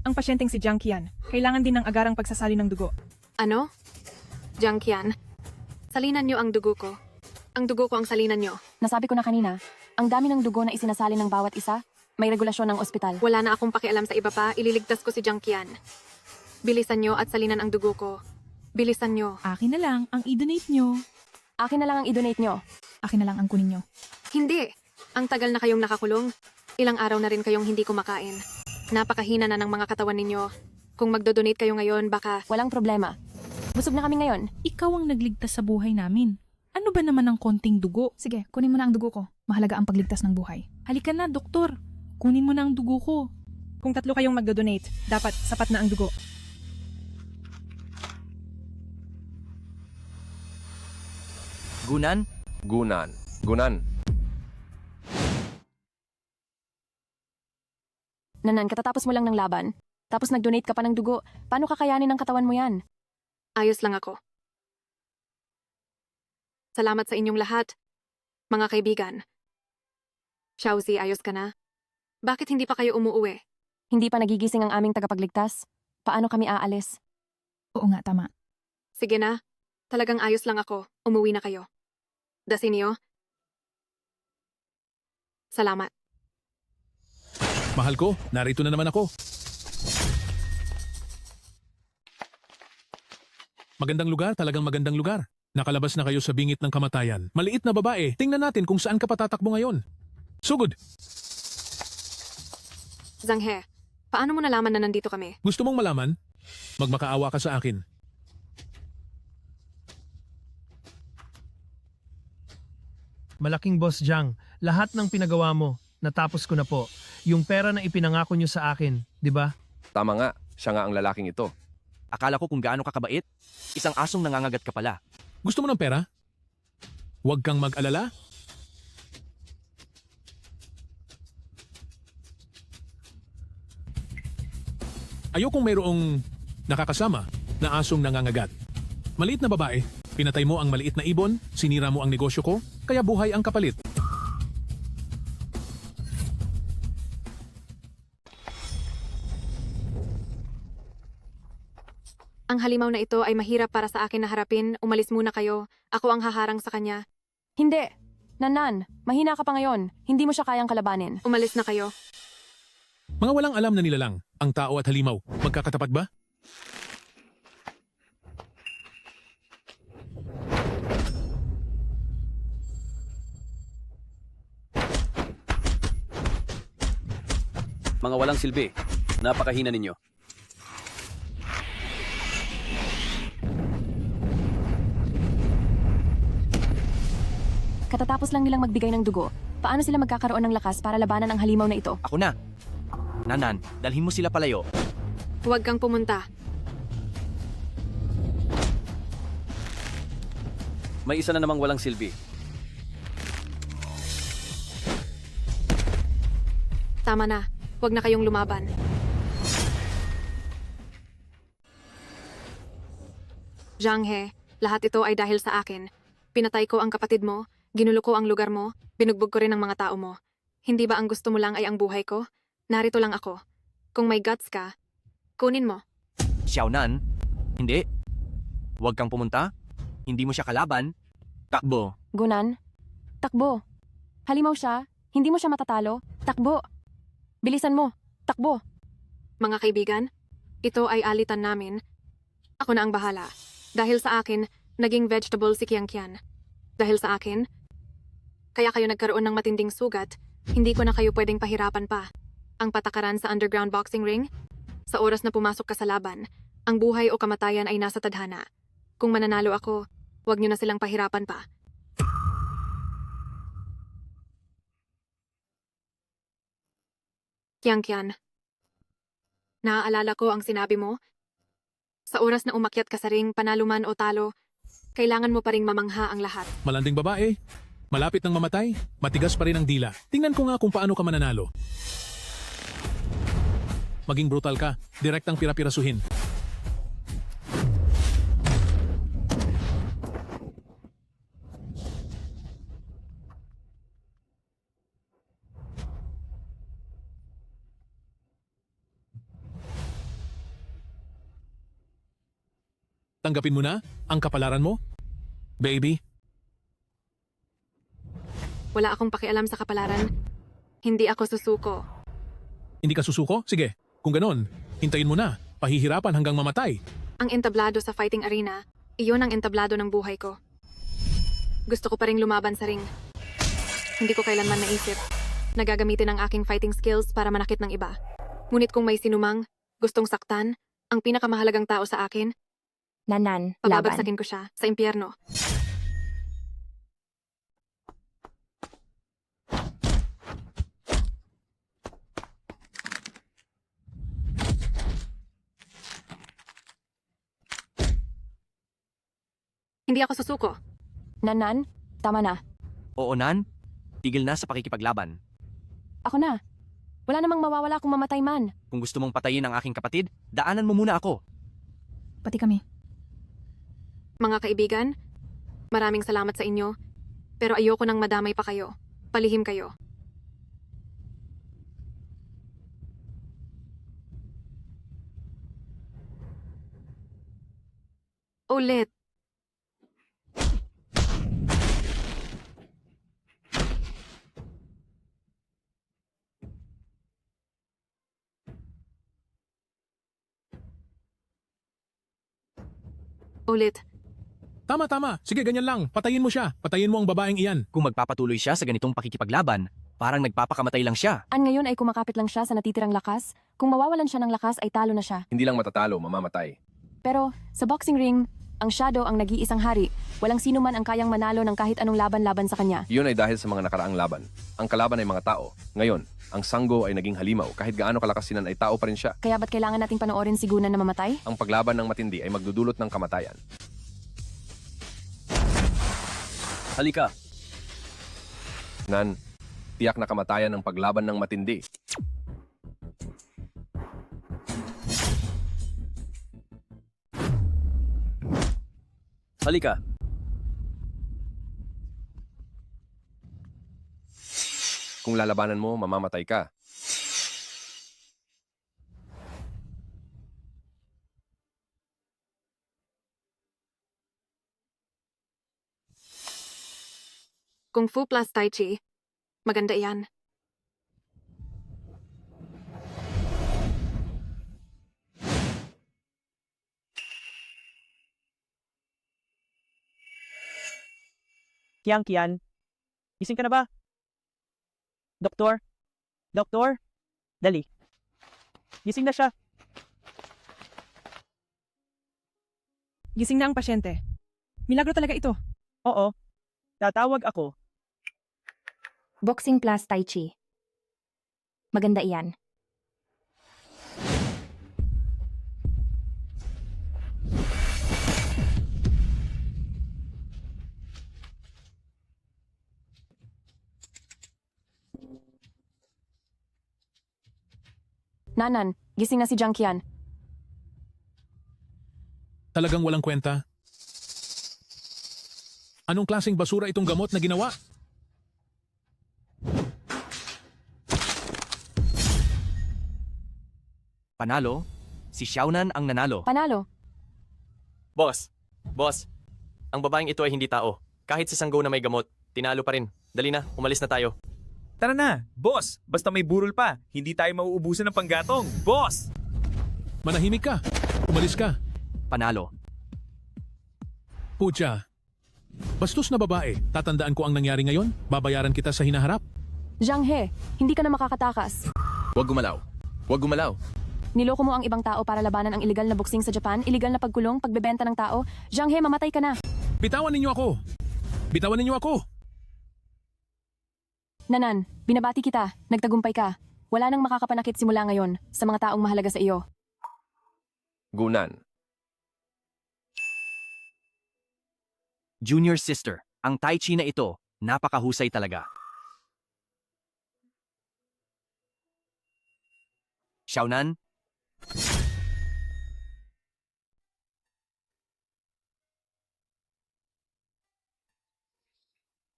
Ang pasyenteng si Jiang Qian, kailangan din ng agarang pagsasali ng dugo. Ano? Jiang Qian, salinan niyo ang dugo ko. Ang dugo ko ang salinan niyo. Nasabi ko na kanina, ang dami ng dugo na isinasali ng bawat isa, may regulasyon ng ospital. Wala na akong pakialam sa iba pa, ililigtas ko si Jiang Qian. Bilisan niyo at salinan ang dugo ko. Bilisan niyo. Akin na lang ang i-donate nyo. Akin na lang ang i-donate nyo. Akin na lang ang kunin niyo. Hindi. Ang tagal na kayong nakakulong. Ilang araw na rin kayong hindi kumakain. Napakahina na ng mga katawan ninyo. Kung magdodonate kayo ngayon, baka... Walang problema. Busog na kami ngayon. Ikaw ang nagligtas sa buhay namin. Ano ba naman ang konting dugo? Sige, kunin mo na ang dugo ko. Mahalaga ang pagligtas ng buhay. Halika na, doktor. Kunin mo na ang dugo ko. Kung 3 kayong magdodonate, dapat sapat na ang dugo. Gunan? Gunan. Gunan. Nanan, katatapos mo lang ng laban. Tapos nag-donate ka pa ng dugo. Paano kakayanin ng katawan mo yan? Ayos lang ako. Salamat sa inyong lahat, mga kaibigan. Xiaozi, ayos ka na? Bakit hindi pa kayo umuuwi? Hindi pa nagigising ang aming tagapagligtas. Paano kami aalis? Oo nga, tama. Sige na. Talagang ayos lang ako. Umuwi na kayo. Dasinio. Salamat. Mahal ko, narito na naman ako. Magandang lugar, talagang magandang lugar. Nakalabas na kayo sa bingit ng kamatayan. Maliit na babae, tingnan natin kung saan ka patatakbo ngayon. Sugod! Zhanghe, paano mo nalaman na nandito kami? Gusto mong malaman? Magmakaawa ka sa akin. Malaking boss Jiang, lahat ng pinagawa mo, natapos ko na po. Yung pera na ipinangako nyo sa akin, di ba? Tama nga, siya nga ang lalaking ito. Akala ko kung gaano ka kabait, isang asong nangangagat ka pala. Gusto mo ng pera? Huwag kang mag-alala. Ayokong mayroong nakakasama na asong nangangagat. Maliit na babae, pinatay mo ang maliit na ibon, sinira mo ang negosyo ko, kaya buhay ang kapalit. Ang halimaw na ito ay mahirap para sa akin na harapin. Umalis muna kayo. Ako ang haharang sa kanya. Hindi. Nanan, mahina ka pa ngayon. Hindi mo siya kayang kalabanin. Umalis na kayo. Mga walang alam na nilalang, ang tao at halimaw, magkakatapat ba? Mga walang silbi, napakahina ninyo. Katatapos lang nilang magbigay ng dugo, paano sila magkakaroon ng lakas para labanan ang halimaw na ito? Ako na. Nanan, dalhin mo sila palayo. Huwag kang pumunta. May isa na namang walang silbi. Tama na. Huwag na kayong lumaban. Zhanghe, lahat ito ay dahil sa akin. Pinatay ko ang kapatid mo, ginulo ko ang lugar mo, binugbog ko rin ang mga tao mo. Hindi ba ang gusto mo lang ay ang buhay ko? Narito lang ako. Kung may guts ka, kunin mo. Xiaonan? Hindi. Huwag kang pumunta. Hindi mo siya kalaban. Takbo. Gunan? Takbo. Halimaw siya, hindi mo siya matatalo. Takbo! Bilisan mo, takbo! Mga kaibigan, ito ay alitan namin. Ako na ang bahala. Dahil sa akin, naging vegetable si Kiang Kian. Dahil sa akin, kaya kayo nagkaroon ng matinding sugat, hindi ko na kayo pwedeng pahirapan pa. Ang patakaran sa underground boxing ring? Sa oras na pumasok ka sa laban, ang buhay o kamatayan ay nasa tadhana. Kung mananalo ako, huwag niyo na silang pahirapan pa. Kiang Kian, naaalala ko ang sinabi mo? Sa oras na umakyat ka sa ring, panalo man o talo, kailangan mo pa ring mamangha ang lahat. Malanding babae, malapit ng mamatay, matigas pa rin ang dila. Tingnan ko nga kung paano ka mananalo. Maging brutal ka, direktang pira-pirasuhin. Tanggapin mo na ang kapalaran mo, baby. Wala akong pakialam sa kapalaran. Hindi ako susuko. Hindi ka susuko? Sige, kung ganon, hintayin mo na. Pahihirapan hanggang mamatay. Ang entablado sa fighting arena, iyon ang entablado ng buhay ko. Gusto ko pa ring lumaban sa ring. Hindi ko kailanman naisip na gagamitin ang aking fighting skills para manakit ng iba. Ngunit kung may sinumang gustong saktan, ang pinakamahalagang tao sa akin, Nanan, laban. pababagsakin ko siya sa impyerno. Hindi ako susuko. Nanan, tama na. Oo, Nan. Tigil na sa pakikipaglaban. Ako na. Wala namang mawawala kung mamatay man. Kung gusto mong patayin ang aking kapatid, daanan mo muna ako. Pati kami. Mga kaibigan, maraming salamat sa inyo, pero ayoko nang madamay pa kayo. Palihim kayo. Ulit. Ulit. Tama. Sige, ganyan lang. Patayin mo siya. Patayin mo ang babaeng iyan. Kung magpapatuloy siya sa ganitong pakikipaglaban, parang nagpapakamatay lang siya. An ngayon ay kumakapit lang siya sa natitirang lakas. Kung mawawalan siya ng lakas ay talo na siya. Hindi lang matatalo, mamamatay. Pero sa boxing ring, ang Shadow ang nag-iisang hari. Walang sino man ang kayang manalo ng kahit anong laban-laban sa kanya. Iyon ay dahil sa mga nakaraang laban. Ang kalaban ay mga tao. Ngayon, ang Sanggo ay naging halimaw. Kahit gaano kalakas sinan ay tao pa rin siya. Kaya ba't kailangan nating panoorin si Gunan na mamatay? Ang paglaban ng matindi ay magdudulot ng kamatayan. Halika. Nan, tiyak na kamatayan ng paglaban ng matindi. Halika. Kung lalabanan mo, mamamatay ka. Kung Fu plus Tai Chi, maganda iyan. Kiang Kian, gising ka na ba? Doktor? Doktor? Dali. Gising na siya. Gising na ang pasyente. Milagro talaga ito. Oo. Tatawag ako. Boxing plus Tai Chi. Maganda iyan. Nanan, gising na si Jiang Qian. Talagang walang kwenta. Anong klaseng basura itong gamot na ginawa? Panalo? Si Xiaonan ang nanalo. Panalo? Boss, ang babaeng ito ay hindi tao. Kahit si Sanggo na may gamot, tinalo pa rin. Dali na, umalis na tayo. Tara na, boss. Basta may burol pa, hindi tayo mauubusan ng panggatong. Boss! Manahimik ka. Umalis ka. Panalo. Pucha. Bastos na babae. Tatandaan ko ang nangyari ngayon. Babayaran kita sa hinaharap. Zhang He, hindi ka na makakatakas. Huwag gumalaw. Huwag gumalaw. Niloko mo ang ibang tao para labanan ang illegal na boxing sa Japan, illegal na pagkulong, pagbebenta ng tao. Zhang He, mamatay ka na. Bitawan ninyo ako. Bitawan ninyo ako. Nanan, binabati kita. Nagtagumpay ka. Wala nang makakapanakit simula ngayon sa mga taong mahalaga sa iyo. Gunan. Junior sister, ang Tai Chi na ito, napakahusay talaga. Xiaonan,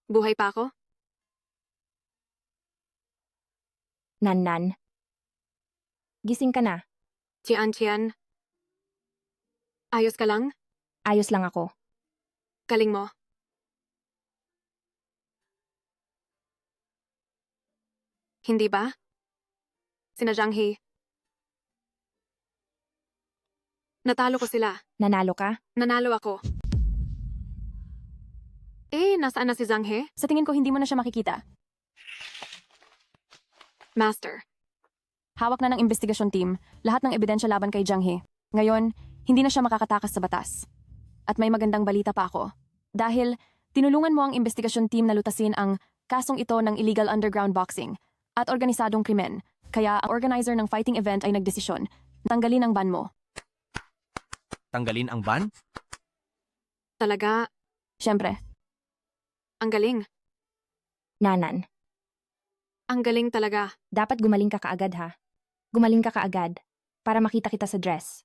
Buhay pa ako? Nan. Gising ka na. Tian. Ayos ka lang? Ayos lang ako. Galing mo. Hindi ba? Sina Zhang He. Natalo ko sila. Nanalo ka? Nanalo ako. Nasaan na si Zhang He? Sa tingin ko hindi mo na siya makikita. Master. Hawak na ng investigasyon team lahat ng ebidensya laban kay Zhang He. Ngayon, hindi na siya makakatakas sa batas. At may magandang balita pa ako. Dahil tinulungan mo ang investigasyon team na lutasin ang kasong ito ng illegal underground boxing at organisadong krimen. Kaya ang organizer ng fighting event ay nagdesisyon. Tanggalin ang ban mo. tanggalin ang ban? Talaga? Siyempre. Ang galing. Nanan. Ang galing talaga. Dapat gumaling ka kaagad ha. Gumaling ka kaagad para makita kita sa dress.